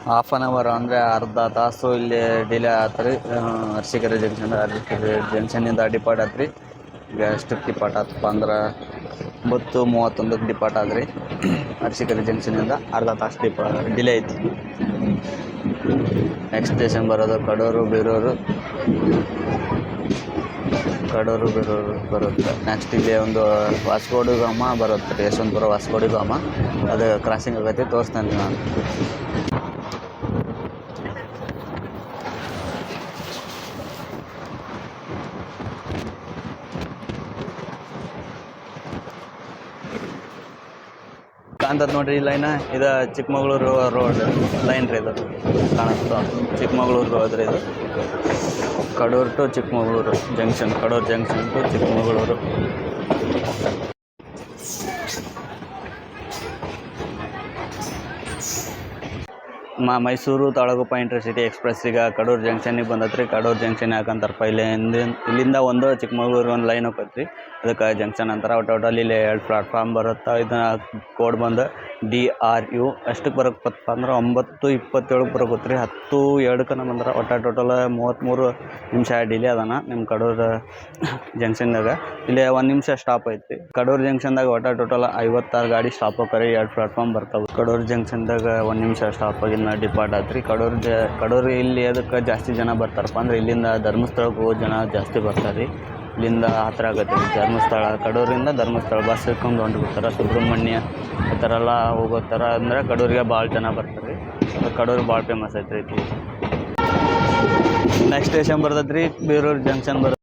ಹಾಫ್ ಆನ್ ಅವರ್ ಅಂದರೆ ಅರ್ಧ ತಾಸು ಇಲ್ಲಿ ಡಿಲೇ ಆಯ್ತು ರೀ. ಅರಸೀಕೆರೆ ಜಂಕ್ಷನ್ನಿಂದ ಡಿಪಾರ್ಟ್ ಆಯ್ತು ರೀ. ಈಗ ಎಷ್ಟಕ್ಕೆ ಡಿಪಾರ್ಟ್ ಆತಪ್ಪ ಅಂದ್ರೆ 9:31ಕ್ಕೆ ಡಿಪಾರ್ಟ್ ಆದ್ರಿ. ಅರಸೀಕೆರೆ ಜಂಕ್ಷನಿಂದ ಅರ್ಧ ತಾಸು ಡಿಲೇ ಐತಿ. ನೆಕ್ಸ್ಟ್ ಸ್ಟೇಷನ್ ಬರೋದು ಕಡೂರು ಬೀರೂರು ಬರುತ್ತೆ. ನೆಕ್ಸ್ಟ್ ಇಲ್ಲಿ ಒಂದು ವಾಸ್ಕೋಡಿ ಗಾಮ ಬರುತ್ತೆ ರೀ, ಯಶವಂತಪುರ ವಾಸ್ಕೋಡಿ ಗಾಮ. ಅದು ಕ್ರಾಸಿಂಗ್ ಆಗೈತಿ, ತೋರಿಸ್ತೇನೆ ನಾನು. ಕಾಣ್ತದೆ ನೋಡ್ರಿ ಈ ಲೈನ್ ಇದು ಚಿಕ್ಕಮಗಳೂರು ರೋಡ್ ಲೈನ್ ರೀ ಇದು ಕಾಣಿಸ್ತು ಚಿಕ್ಕಮಗಳೂರು ರೋಡ್ ರೀ ಇದು Kadur to Chikkamagaluru junction Kadur junction to Chikkamagaluru Mysuru Talaguppa intercity express ಈಗ ಕಡೂರು ಜಂಕ್ಷನಿಗೆ ಬಂದತ್ರಿ ಕಡೂರು ಜಂಕ್ಷನ್ ಯಾಕಂತಾರಪ್ಪ ಇಲ್ಲಿಂದ ಒಂದು ಚಿಕ್ಕಮಗಳೂರು ಒಂದು ಲೈನ್ ಹೋಗತ್ತೆ ರೀ ಅದಕ್ಕೆ ಜಂಕ್ಷನ್ ಅಂತಾರೆ ಟೋಟಲ್ ಇಲ್ಲಿ 2 ಪ್ಲಾಟ್ಫಾರ್ಮ್ ಬರುತ್ತೆ ಇದನ್ನ ಕೋಡ್ ಬಂದು DRU ಎಷ್ಟಕ್ಕೆ ಬರಬೇಕಪ್ಪ ಅಂದ್ರೆ 9:27 ಬರಬೇಕು ರೀ 10:02 ಬಂದ್ರೆ ಟೋಟಲ್ 33 ನಿಮಿಷ ಡಿಲೇ ಅದಾನ ನಿಮ್ಮ ಕಡೂರು ಜಂಕ್ಷನ್ದಾಗ ಇಲ್ಲಿ 1 ನಿಮಿಷ ಸ್ಟಾಪ್ ಐತಿ ಕಡೂರು ಜಂಕ್ಷನ್ದಾಗ ಟೋಟಲ್ 56 ಗಾಡಿ ಸ್ಟಾಪ್ ಹೋಗ್ತಾರೆ 2 ಪ್ಲಾಟ್ಫಾರ್ಮ್ ಬರ್ತಾವೆ ಕಡೂರು ಜಂಕ್ಷನ್ದಾಗ 1 ನಿಮಿಷ ಸ್ಟಾಪ್ ಆಗಿನ ಡಿಪಾರ್ಟ್ ಆತ್ರಿ ಕಡೂರು ಇಲ್ಲಿ ಅದಕ್ಕೆ ಜಾಸ್ತಿ ಜನ ಬರ್ತಾರಪ್ಪ ಅಂದ್ರೆ ಇಲ್ಲಿಂದ ಧರ್ಮಸ್ಥಳಕ್ಕೆ ಹೋಗೋ ಜನ ಜಾಸ್ತಿ ಬರ್ತಾರೆ ರೀ ಇಲ್ಲಿಂದ ಹತ್ರ ಆಗುತ್ತೆ ರೀ ಧರ್ಮಸ್ಥಳ ಕಡೂರಿಂದ ಧರ್ಮಸ್ಥಳ ಬಸ್ ಹಿಡ್ಕೊಂಡು ಹೊಂಟ್ಬಿಡ್ತಾರೆ ಸುಬ್ರಹ್ಮಣ್ಯ ಈ ಥರ ಎಲ್ಲ ಹೋಗೋ ಥರ ಅಂದರೆ ಕಡೂರಿಗೆ ಭಾಳ ಜನ ಬರ್ತಾರೆ ರೀ ಕಡೂರು ಭಾಳ ಫೇಮಸ್ ಐತೆ ರೀ ನೆಕ್ಸ್ಟ್ ಸ್ಟೇಷನ್ ಬರ್ತೈತೆ ರೀ ಬೇರೂರು ಜಂಕ್ಷನ್ ಬರುತ್ತೆ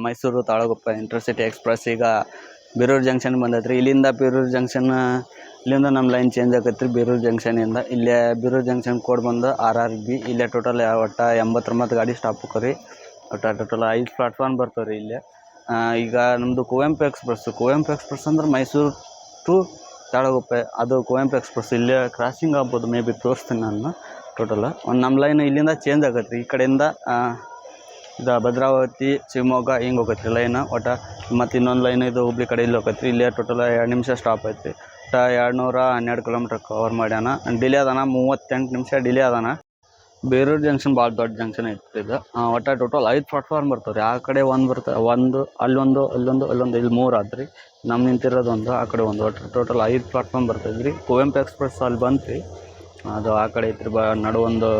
ಮೈಸೂರು ತಾಳಗುಪ್ಪ ಇಂಟರ್ಸಿಟಿ ಎಕ್ಸ್ಪ್ರೆಸ್ ಈಗ ಬೇರೂರು ಜಂಕ್ಷನ್ ಬಂದೈತೆ ರೀ ಇಲ್ಲಿಂದ ಬೇರೂರು ಜಂಕ್ಷನ್ ಇಲ್ಲಿಂದ ನಮ್ಮ ಲೈನ್ ಚೇಂಜ್ ಆಗತ್ತೆ ರೀ ಬೇರೂರು ಜಂಕ್ಷನಿಂದ ಇಲ್ಲೇ ಬೇರೂರು ಜಂಕ್ಷನ್ ಕೋಡ್ ಬಂದು RRB ಇಲ್ಲೇ ಟೋಟಲ್ 89 ಗಾಡಿ ಸ್ಟಾಪ್ ಹೋಗ್ರಿ ಟೋಟಲ್ 5 ಪ್ಲಾಟ್ಫಾರ್ಮ್ ಬರ್ತಾವೆ ರೀ ಇಲ್ಲೇ ಈಗ ನಮ್ಮದು ಕುವೆಂಪು ಎಕ್ಸ್ಪ್ರೆಸ್ ಅಂದ್ರೆ ಮೈಸೂರು ಟು ತಾಳಗುಪ್ಪೆ ಅದು ಕುವೆಂಪು ಎಕ್ಸ್ಪ್ರೆಸ್ ಇಲ್ಲೇ ಕ್ರಾಸಿಂಗ್ ಆಗ್ಬೋದು ಮೇ ಬಿ ತೋರಿಸ್ತೀನಿ ನಾನು ಟೋಟಲ್ ನಮ್ಮ ಲೈನ್ ಇಲ್ಲಿಂದ ಚೇಂಜ್ ಆಗತ್ತೆ ರೀ ಈ ಕಡೆಯಿಂದ ಇದು ಭದ್ರಾವತಿ ಶಿವಮೊಗ್ಗ ಹಿಂಗೆ ಹೋಗತ್ತೆ ರೀ ಲೈನ್ ಮತ್ತು ಇನ್ನೊಂದು ಲೈನ್ ಇದು ಹುಬ್ಳಿ ಕಡೆ ಇಲ್ಲಿ ಹೋಗತ್ತೆ ರೀ ಇಲ್ಲೇ ಟೋಟಲ್ 2 ನಿಮಿಷ ಸ್ಟಾಪ್ ಐತಿ 212 ಕಿಲೋಮೀಟ್ರ್ ಕವರ್ ಮಾಡ್ಯಾನ ಡಿಲೇ ಅದಾನ 38 ನಿಮಿಷ ಡಿಲೇ ಅದಾನ ಬೇರೂರು ಜಂಕ್ಷನ್ ಭಾಳ ದೊಡ್ಡ ಜಂಕ್ಷನ್ ಐತಿ ಇದು ಟೋಟಲ್ 5 ಪ್ಲಾಟ್ಫಾರ್ಮ್ ಬರ್ತಾವೆ ರೀ ಆ ಕಡೆ ಒಂದು ಬರ್ತದೆ ಅಲ್ಲೊಂದು ಇಲ್ಲಿ 3 ಆಯ್ತು ರೀ ನಮ್ಮ ನಿಂತಿರೋದು ಒಂದು ಆ ಕಡೆ ಒಂದು ಟೋಟಲ್ 5 ಪ್ಲಾಟ್ಫಾರ್ಮ್ ಬರ್ತದೆ ರೀ ಕುವೆಂಪು ಎಕ್ಸ್ಪ್ರೆಸ್ ಅಲ್ಲಿ ಬಂತು ರೀ ಅದು ಆ ಕಡೆ ಐತ್ರಿ ನಡುವೊಂದು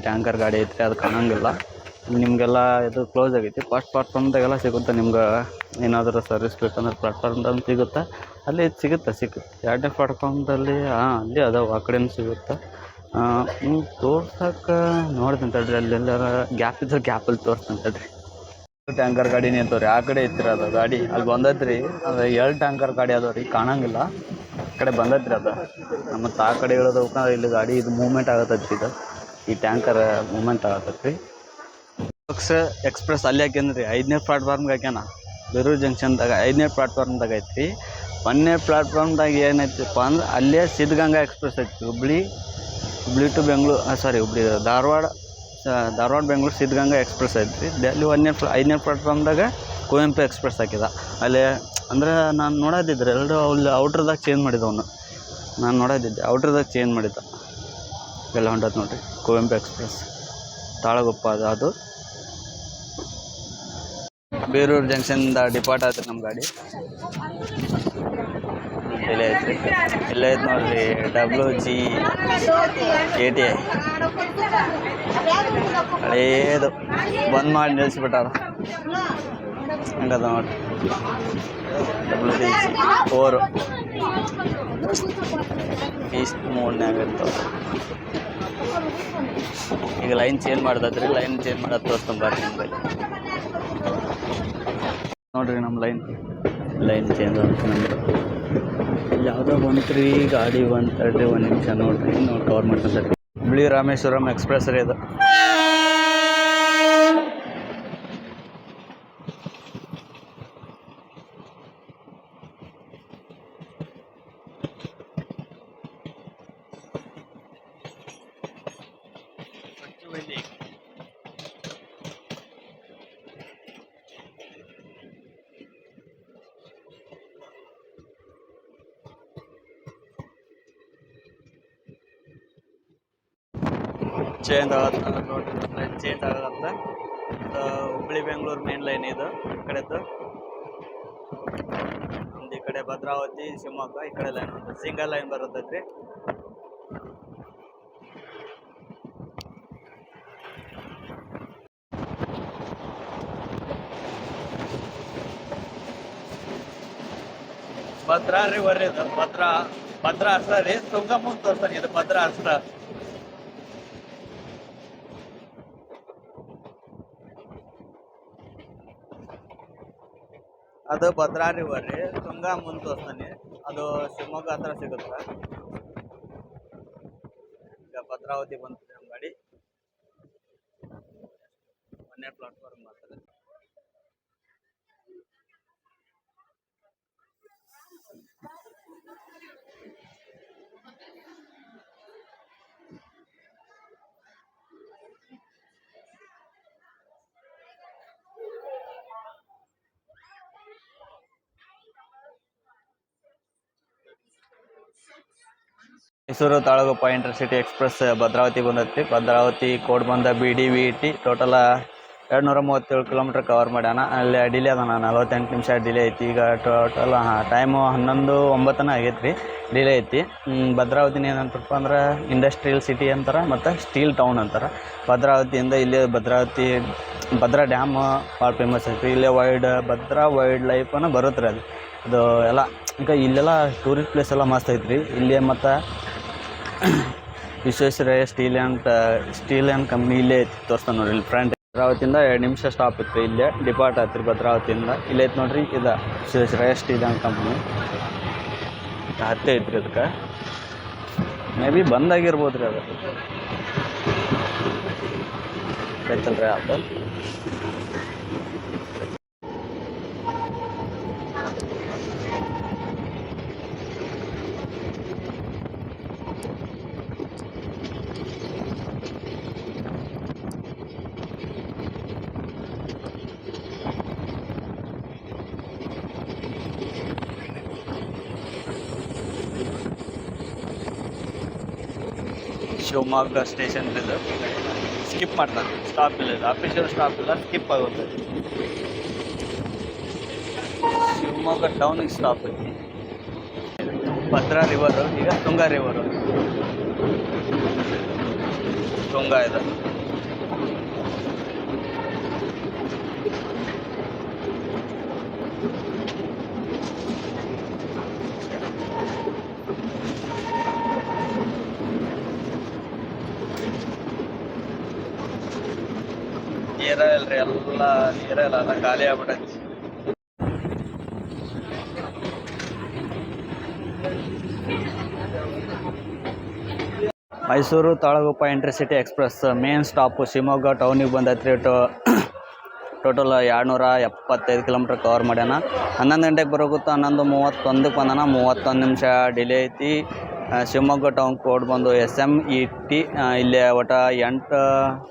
ಟ್ಯಾಂಕರ್ ಗಾಡಿ ಐತ್ರಿ ಅದು ಕಾಣಂಗಿಲ್ಲ ನಿಮಗೆಲ್ಲ ಇದು ಕ್ಲೋಸ್ ಆಗೈತಿ ಫಸ್ಟ್ ಪ್ಲಾಟ್ಫಾರ್ಮ್ದಾಗೆಲ್ಲ ಸಿಗುತ್ತೆ ನಿಮ್ಗೆ ಏನಾದರೂ ಸರ್ವಿಸ್ ಬೇಕಂದ್ರೆ ಪ್ಲಾಟ್ಫಾರ್ಮ್ದಲ್ಲಿ ಸಿಗುತ್ತೆ ಅಲ್ಲಿ ಸಿಗುತ್ತೆ 2ನೇ ಪ್ಲಾಟ್ಫಾರ್ಮ್ದಲ್ಲಿ ಅಲ್ಲಿ ಅದಾವೆ ಆ ಕಡೆನೂ ಸಿಗುತ್ತೆ ನೀವು ತೋರ್ಸಕ್ಕೆ ನೋಡ್ತೀನಿ ತಡ್ರಿ ಅಲ್ಲೆಲ್ಲರ ಗ್ಯಾಪ್ ಇದ್ರೆ ಗ್ಯಾಪಲ್ಲಿ ತೋರಿಸ್ತೀನಿ ತಡ್ರಿ ಟ್ಯಾಂಕರ್ ಗಾಡಿ ನಿಂತವ್ರಿ ಆ ಕಡೆ ಐತ್ರಿ ಅದು ಗಾಡಿ ಅಲ್ಲಿ ಬಂದೈತೆ ರೀ ಅದು 2 ಟ್ಯಾಂಕರ್ ಗಾಡಿ ಅದಾವೆ ರೀ ಕಾಣಂಗಿಲ್ಲ ಆ ಕಡೆ ಬಂದೈತೆ ರೀ ಅದು ಮತ್ತು ಆ ಕಡೆ ಹೇಳೋದಕ್ಕೆ ಇಲ್ಲಿ ಗಾಡಿ ಇದು ಮೂವ್ಮೆಂಟ್ ಆಗತ್ತೈತಿ ಇದು ಈ ಟ್ಯಾಂಕರ್ ಮೂವ್ಮೆಂಟ್ ಆಗತ್ತೈತಿ ರೀ ಎಕ್ಸ್ಪ್ರೆಸ್ ಅಲ್ಲಿ ಹಾಕ್ಯಂದ್ರಿ 5ನೇ ಪ್ಲಾಟ್ಫಾರ್ಮ್ಗೆ ಹಾಕ್ಯಾನ ಬೇರೂರು ಜಂಕ್ಷನ್ದಾಗ 5ನೇ ಪ್ಲಾಟ್ಫಾರ್ಮ್ದಾಗ ಐತಿ 1ನೇ ಪ್ಲಾಟ್ಫಾರ್ಮ್ದಾಗ ಏನೈತಿಪ್ಪ ಅಂದ್ರೆ ಅಲ್ಲೇ ಸಿದ್ಧಗಂಗಾ ಎಕ್ಸ್ಪ್ರೆಸ್ ಐತಿ ಹುಬ್ಳಿ ಟು ಬೆಂಗಳೂರು ಧಾರವಾಡ ಬೆಂಗಳೂರು ಸಿದ್ಧಗಂಗಾ ಎಕ್ಸ್ಪ್ರೆಸ್ ಐತಿ ರೀ ಅಲ್ಲಿ 5ನೇ ಪ್ಲಾಟ್ಫಾರ್ಮ್ದಾಗ ಕುವೆಂಪು ಎಕ್ಸ್ಪ್ರೆಸ್ ಹಾಕಿದ ಅಲ್ಲಿ ಅಂದರೆ ನಾನು ನೋಡೋದಿದ್ರೆ ಎರಡು ಅಲ್ಲಿ ಔಟ್ರದಾಗ ಚೇಂಜ್ ಮಾಡಿದವನು ನಾನು ನೋಡೋದಿದ್ದೆ ಔಟ್ರದಾಗ ಚೇಂಜ್ ಮಾಡಿದ್ದ ಎಲ್ಲ ಹೊಂಟೈತೆ ನೋಡಿರಿ ಕುವೆಂಪು ಎಕ್ಸ್ಪ್ರೆಸ್ ತಾಳಗುಪ್ಪ ಅದು ಬೇರೂರು ಜಂಕ್ಷನ್ದ ಡಿಪಾರ್ಟ್ ಆಯ್ತು ನಮ್ಮ ಗಾಡಿ ಇಲ್ಲೇ ಐತ್ರಿ ಇಲ್ಲೇ ಐತೆ ನೋಡಿರಿ WG80 ಹಳೇದು ಬಂದ್ ಮಾಡಿ ನಿಲ್ಲಿಸ್ಬಿಟ್ಟಾರ ಹಂಗದ ನೋಡಿರಿ WG4 ಈಸ್ಟ್ ಮೋಡ್ನ್ಯಾಗ ಇರ್ತಾವೆ ಈಗ ಲೈನ್ ಚೇಂಜ್ ಮಾಡ್ದತ್ರಿ ಲೈನ್ ಚೇಂಜ್ ಮಾಡೋದು ತೋರಿಸ್ತೀನಿ ಬರ್ರಿ ನಿಮ್ಗೆ ನೋಡಿರಿ ನಮ್ಮ ಲೈನ್ ಚೇಂಜ್ ಆಗುತ್ತೆ ನಮ್ಮದು ಯಾವುದೋ ಬಂತ್ರಿ ಗಾಡಿ ತಡ್ರಿ 1 ನಿಮಿಷ ನೋಡಿರಿ ಕವರ್ ಮಾಡ್ಕೊಂಡ್ರಿ ಹುಬ್ಳಿ ರಾಮೇಶ್ವರಂ ಎಕ್ಸ್ಪ್ರೆಸ್ ರೀ ಇದು ಚೇಂಜ್ ಆಗತ್ತೆ ನೋಡಿರಿ ಲೈನ್ ಚೇಂಜ್ ಆಗತ್ತೆ ಹುಬ್ಳಿ ಬೆಂಗಳೂರು ಮೇನ್ ಲೈನ್ ಇದು ಈ ಕಡೆದು ನಮ್ದು ಈ ಕಡೆ ಭದ್ರಾವತಿ ಶಿವಮೊಗ್ಗ ಈ ಕಡೆ ಲೈನ್ ಸಿಂಗಲ್ ಲೈನ್ ಬರುತ್ತೈತ್ರಿ. ಭದ್ರಾ ರಿವರ್ ಇದು ಭದ್ರಾ ಅಸ್ತ್ರ ರೀ, ತುಂಗಾ ಮುಂದೆ ತೋರ್ಸ್ತಾನೆ ಇದು ಭದ್ರಾ ಅಸ್ತ್ರ. ಅದು ಭದ್ರಾ ರಿವರ್ ರೀ, ತುಂಗಾ ಮುಂದೆ ತೋರ್ಸ್ತಾನೆ. ಅದು ಶಿವಮೊಗ್ಗ ಹತ್ರ ಸಿಗುತ್ತೆ. ಈಗ ಭದ್ರಾವತಿ ಬಂತು ನಮ್ಮ ಗಾಡಿ, 12 ಪ್ಲಾಟ್ಫಾರ್ಮ್ ಬರ್ತದೆ. ಮೈಸೂರು ತಾಳಗುಪ್ಪ ಇಂಟರ್ಸಿಟಿ ಎಕ್ಸ್ಪ್ರೆಸ್ ಭದ್ರಾವತಿ ಬಂದೈತಿ. ಭದ್ರಾವತಿ ಕೋಡ್ ಬಂದ BD-VT. ಟೋಟಲ್ 237 ಕಿಲೋಮೀಟ್ರ್ ಕವರ್ ಮಾಡ್ಯಾನ. ಅಲ್ಲಿ ಡಿಲೇ ಅದ, 48 ನಿಮಿಷ ಡಿಲೇ ಐತಿ. ಈಗ ಟೋಟಲ್ ಟೈಮು 11:09 ಆಗೈತೆ ರೀ, ಡಿಲೇ ಐತಿ. ಭದ್ರಾವತಿನ ಏನಂತಪ್ಪ ಅಂದ್ರೆ ಇಂಡಸ್ಟ್ರಿಯಲ್ ಸಿಟಿ ಅಂತಾರೆ ಮತ್ತು ಸ್ಟೀಲ್ ಟೌನ್ ಅಂತಾರೆ. ಭದ್ರಾವತಿಯಿಂದ ಇಲ್ಲಿ ಭದ್ರಾ ಡ್ಯಾಮ್ ಭಾಳ ಫೇಮಸ್ ಐತಿ. ಇಲ್ಲೇ ಭದ್ರಾ ವೈಲ್ಡ್ ಲೈಫ್ ಅನ್ನೋ ಬರುತ್ತೆ ರೀ. ಅದು ಎಲ್ಲ ಈಗ ಇಲ್ಲೆಲ್ಲ ಟೂರಿಸ್ಟ್ ಪ್ಲೇಸ್ ಎಲ್ಲ ಮಸ್ತ್ ಐತ್ರಿ. ಇಲ್ಲಿ ಮತ್ತು ವಿಶ್ವೇಶ್ವರಯ್ಯ ಸ್ಟೀಲ್ ಆ್ಯಂಡ್ ಕಂಪ್ನಿ ಇಲ್ಲೇ ಐತಿ, ತೋರಿಸ್ತಾನೆ ನೋಡ್ರಿ ಇಲ್ಲಿ ಫ್ರಂಟ್. ಭದ್ರಾವತಿಯಿಂದ 2 ನಿಮಿಷ ಸ್ಟಾಪ್ ಇತ್ತು, ಇಲ್ಲೇ ಡಿಪಾರ್ಟ್ ಆಯ್ತು ರೀ ಭದ್ರಾವತಿಯಿಂದ. ಇಲ್ಲೇ ಐತೆ ನೋಡ್ರಿ, ಇದು ವಿಶ್ವೇಶ್ವರಯ್ಯ ಸ್ಟೀಲ್ ಆ್ಯಂಡ್ ಕಂಪ್ನಿ ಹತ್ತೆ ಐತ್ರಿ. ಅದಕ್ಕೆ ಮೇ ಬಿ ಬಂದಾಗಿರ್ಬೋದು ರೀ, ಅದು ಐತಲ್ರಿ ಅದು. ಶಿವಮೊಗ್ಗ ಸ್ಟೇಷನ್ ಇದು ಸ್ಕಿಪ್ ಮಾಡ್ತಾರೆ, ಸ್ಟಾಪ್ ಇಲ್ಲ, ಇದು ಅಫಿಷಿಯಲ್ ಸ್ಟಾಪ್ ಇಲ್ಲ, ಸ್ಕಿಪ್ ಆಗುತ್ತೆ. ಶಿವಮೊಗ್ಗ ಟೌನಿಗೆ ಸ್ಟಾಪ್ ಐತಿ. ಭದ್ರಾ ರಿವರು, ಈಗ ತುಂಗಾ ರಿವರು, ತುಂಗಾ ಇದೆ. ನೀರಲ್ರಿ, ಎಲ್ಲ ನೀರೆಲ್ಲ ಖಾಲಿ ಆಗ್ಬಿಟ್ಟೈತಿ. Mysuru Talaguppa intercity express main stop Shivamogga ಟೌನಿಗೆ ಬಂದೈತ್ರಿ. ಟೋಟಲ್ 275 ಕಿಲೋಮೀಟ್ರ್ ಕವರ್ ಮಾಡ್ಯಾನ. 11 ಗಂಟೆಗೆ ಬರೋಗುತ್ತಾ, 11:31ಕ್ಕೆ ಬಂದಾನ. 31 ನಿಮಿಷ ಡಿಲೇ ಐತಿ. ಶಿವಮೊಗ್ಗ ಟೌನ್ ಕೋಡ್ ಬಂದು SMET. ಇಲ್ಲೇ ಒಟ್ಟು 8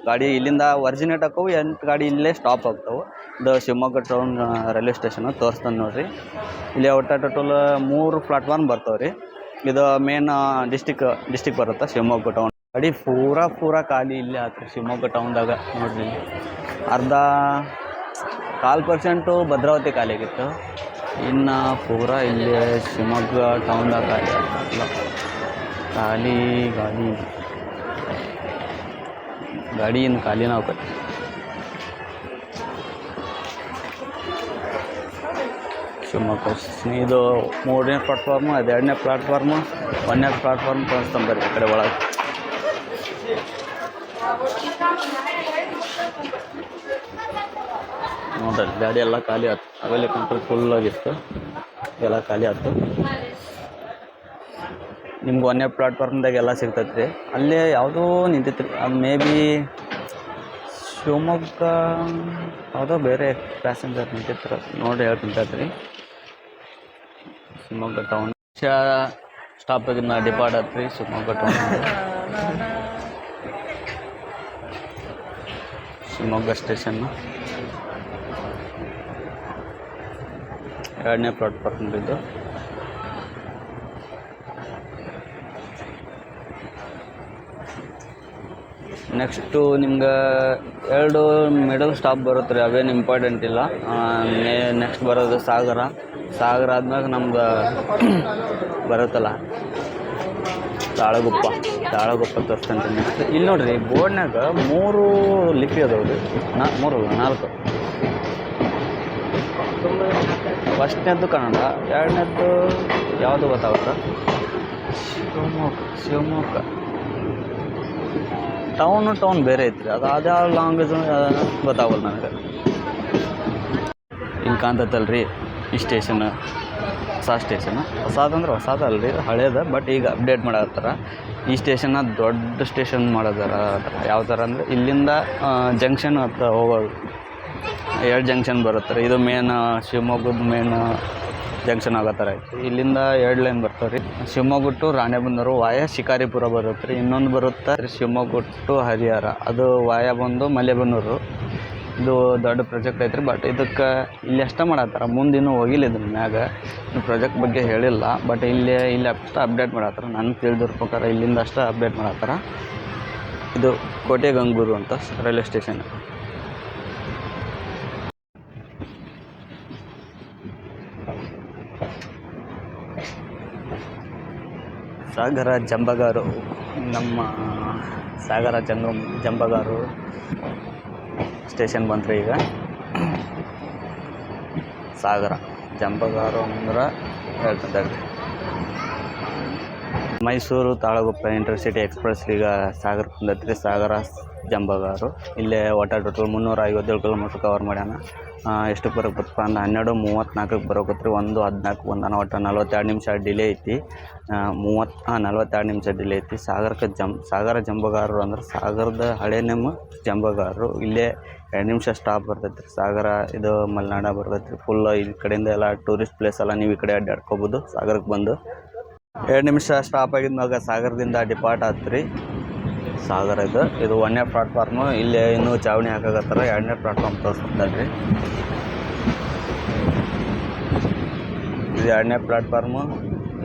ಗಾಡಿ ಇಲ್ಲಿಂದ ಒರಿಜಿನೇಟ್ ಹಾಕವು, 8 ಗಾಡಿ ಇಲ್ಲೇ ಸ್ಟಾಪ್ ಆಗ್ತಾವೆ. ಇದು ಶಿವಮೊಗ್ಗ ಟೌನ್ ರೈಲ್ವೆ ಸ್ಟೇಷನ್ ತೋರಿಸ್ತಾನೆ ನೋಡ್ರಿ. ಇಲ್ಲಿ ಒಟ್ಟು ಟೋಟಲ್ 3 ಪ್ಲಾಟ್ಫಾರ್ಮ್ ಬರ್ತಾವೆ ರೀ. ಇದು ಮೇನ್ ಡಿಸ್ಟಿಕ್ ಬರುತ್ತೆ ಶಿವಮೊಗ್ಗ ಟೌನ್. ಗಾಡಿ ಪೂರಾ ಖಾಲಿ ಇಲ್ಲೇ ಆಯ್ತು ಶಿವಮೊಗ್ಗ ಟೌನ್ದಾಗ. ನೋಡ್ರಿ, ಅರ್ಧ 1/4% ಭದ್ರಾವತಿ ಖಾಲಿ ಆಗಿತ್ತು, ಇನ್ನು ಪೂರಾ ಇಲ್ಲೇ ಶಿವಮೊಗ್ಗ ಟೌನ್ದಾಗ ಖಾಲಿ ಆಗ್ತಲ್ಲ. ಗಾಡಿ ಇನ್ನು ಖಾಲಿನ ಹೋಗ್ತೈತಿ. ಶಿವಮೊಗ್ಗ ಇದು 3ನೇ ಪ್ಲಾಟ್ಫಾರ್ಮು, ಅದು 2ನೇ ಪ್ಲಾಟ್ಫಾರ್ಮು, 1ನೇ ಪ್ಲಾಟ್ಫಾರ್ಮ್ ತೋರಿಸ್ತಾನೆ ಬರ್ರಿ ಆ ಕಡೆ ಒಳಗೆ. ನೋಡ್ರಿ, ಗಾಡಿ ಎಲ್ಲ ಖಾಲಿ ಆಯ್ತು. ಅವೆಲ್ಲ ಕಂಟ್ರೋಲ್ ಫುಲ್ ಆಗಿತ್ತು, ಎಲ್ಲ ಖಾಲಿ ಆಯ್ತು. ನಿಮ್ಗೆ 1ನೇ ಪ್ಲಾಟ್ಫಾರ್ಮ್ದಾಗ ಎಲ್ಲ ಸಿಗ್ತೈತೆ ರೀ. ಅಲ್ಲೇ ಯಾವುದೋ ನಿಂತೈತೆ ರೀ, ಅದು ಮೇ ಬಿ ಶಿವಮೊಗ್ಗ ಯಾವುದೋ ಬೇರೆ ಪ್ಯಾಸೆಂಜರ್ ನಿಂತಿರ್ತಾರೆ ನೋಡಿ, ಹೇಳ್ತಿಂತೈತೆ ರೀ. ಶಿವಮೊಗ್ಗ ಟೌನ್ ಸ್ಟಾಪಿಗೆ ಡಿಪಾರ್ಟ್ ಆಯ್ತು ರೀ ಶಿವಮೊಗ್ಗ ಟೌನ್. ಶಿವಮೊಗ್ಗ ಸ್ಟೇಷನ್ನು 2ನೇ ಪ್ಲಾಟ್ಫಾರ್ಮ್ ಇದು. ನೆಕ್ಸ್ಟು ನಿಮ್ಗೆ 2 ಮಿಡಲ್ ಸ್ಟಾಪ್ ಬರುತ್ತೆ ರೀ, ಅವೇನು ಇಂಪಾರ್ಟೆಂಟ್ ಇಲ್ಲ. ನೆಕ್ಸ್ಟ್ ಬರೋದು ಸಾಗರ ಆದ್ಮ್ಯಾಗ ನಮ್ದು ಬರುತ್ತಲ್ಲ ತಾಳಗುಪ್ಪ ತೋರಿಸ್ತಂತೆ. ನೆಕ್ಸ್ಟ್ ಇಲ್ಲಿ ನೋಡ್ರಿ ಬೋರ್ಡ್ನಾಗ 3 ಲಿಪಿ ಅದಾವ್ರಿ. 4 ಫಸ್ಟ್ನೇದ್ದು ಕನ್ನಡ, ಎರಡನೇದ್ದು ಯಾವುದು ಗೊತ್ತಾಗುತ್ತಾ? ಶಿವಮೊಗ್ಗ ಟೌನ್ ಬೇರೆ ಐತ್ರಿ. ಅದು ಅದ್ಯಾವ ಲ್ಯಾಂಗ್ವೇಜ್ ಗೊತ್ತಾಗಲ್ಲ ನನಗೆ. ಇಲ್ಲಿ ಕಾಣ್ತೈತಲ್ರಿ ಈ ಸ್ಟೇಷನ್, ಹೊಸದಲ್ರಿ, ಹಳೇದ. ಬಟ್ ಈಗ ಅಪ್ಡೇಟ್ ಮಾಡತ್ತಾರ. ಈ ಸ್ಟೇಷನ್ನ ದೊಡ್ಡ ಸ್ಟೇಷನ್ ಮಾಡೋದಾರ. ಯಾವ ಥರ ಅಂದರೆ ಇಲ್ಲಿಂದ ಜಂಕ್ಷನ್ ಹತ್ರ ಹೋಗೋದು 2 ಜಂಕ್ಷನ್ ಬರುತ್ತೆ. ಇದು ಶಿವಮೊಗ್ಗದ ಮೇನ್ ಜಂಕ್ಷನ್ ಆಗೋ ಥರ ಐತಿ. ಇಲ್ಲಿಂದ 2 ಲೈನ್ ಬರ್ತಾವೆ ರೀ. ಶಿವಮೊಗ್ಗ ಟು ರಾಣೆಬೆನ್ನೂರು ವಾಯ ಶಿಕಾರಿಪುರ ಬರುತ್ತೆ ರೀ. ಇನ್ನೊಂದು ಬರುತ್ತೆ ಶಿವಮೊಗ್ಗ ಟು ಹರಿಹರ, ಅದು ವಾಯ ಬಂದು ಮಲೆಬೆನ್ನೂರು. ಇದು ದೊಡ್ಡ ಪ್ರಾಜೆಕ್ಟ್ ಐತ್ರಿ. ಬಟ್ ಇದಕ್ಕೆ ಇಲ್ಲಿ ಅಷ್ಟೇ ಮಾಡತ್ತಾರ, ಮುಂದೆ ಇನ್ನೂ ಹೋಗಿಲ್ಲ ಇದ್ರ ಮ್ಯಾಗ. ಪ್ರಾಜೆಕ್ಟ್ ಬಗ್ಗೆ ಹೇಳಿಲ್ಲ. ಬಟ್ ಇಲ್ಲಿ ಅಷ್ಟೇ ಅಪ್ಡೇಟ್ ಮಾಡತ್ತಾರ. ನನಗೆ ತಿಳಿದಿರೋ ಪ್ರಕಾರ ಇಲ್ಲಿಂದ ಅಷ್ಟೇ ಅಪ್ಡೇಟ್ ಮಾಡತ್ತಾರ. ಇದು ಕೋಟೆಗಂಗೂರು ಅಂತ ರೈಲ್ವೆ ಸ್ಟೇಷನ್. ಸಾಗರ ಜಂಬಗಾರು, ನಮ್ಮ ಸಾಗರ ಜಂಬಗಾರು ಸ್ಟೇಷನ್ ಬಂತ್ರಿ. ಈಗ ಸಾಗರ ಜಂಬಗಾರು ಅಂದ್ರೆ ಹೇಳ್ತಿದ್ದಾರೆ ಮೈಸೂರು ತಾಳಗುಪ್ಪ ಇಂಟರ್ಸಿಟಿ ಎಕ್ಸ್ಪ್ರೆಸ್ ಈಗ ಸಾಗರ ಬಂದೈತ್ರಿ. ಸಾಗರ ಜಂಬಗಾರು ಇಲ್ಲೇ ಟೋಟಲ್ 357 ಕಿಲೋಮೀಟ್ರ್ ಕವರ್ ಮಾಡ್ಯಾನ. ಎಷ್ಟಕ್ಕೆ ಬರೋಕತ್ತಪ್ಪ ಅಂದ್ರೆ 12:34ಕ್ಕೆ ಬರೋಕತ್ರಿ. 1:14 ಬಂದಾನ. ಒಟ್ಟು 42 ನಿಮಿಷ ಡಿಲೇ ಐತಿ. 42 ನಿಮಿಷ ಡಿಲೇ ಐತಿ. ಸಾಗರ ಜಂಬಗಾರರು ಅಂದ್ರೆ ಸಾಗರದ ಹಳೆ ನೇಮ್ ಜಂಬಗಾರರು. ಇಲ್ಲೇ 2 ನಿಮಿಷ ಸ್ಟಾಪ್ ಬರ್ತೈತೆ ರೀ. ಸಾಗರ ಇದು ಮಲೆನಾಡ ಬರ್ತೈತೆ ರೀ. ಫುಲ್ ಈ ಕಡೆಯಿಂದ ಎಲ್ಲ ಟೂರಿಸ್ಟ್ ಪ್ಲೇಸ್ ಎಲ್ಲ ನೀವು ಈ ಕಡೆ ಅಡ್ಡಾಡ್ಕೋಬೋದು. ಸಾಗರಕ್ಕೆ ಬಂದು 2 ನಿಮಿಷ ಸ್ಟಾಪ್ ಆಗಿದ್ದಾಗ ಸಾಗರದಿಂದ ಡಿಪಾರ್ಟ್ ಆತ್ರಿ. ಸಾಗರ ಇದು 1ನೇ ಪ್ಲಾಟ್ಫಾರ್ಮು. ಇಲ್ಲೇ ಇನ್ನೂ ಚಾವಣಿ ಹಾಕಾಗತ್ತಾರ. 2ನೇ ಪ್ಲಾಟ್ಫಾರ್ಮ್ ತೋರಿಸ್ತಾರೆ ರೀ. ಇದು 2ನೇ ಪ್ಲಾಟ್ಫಾರ್ಮು.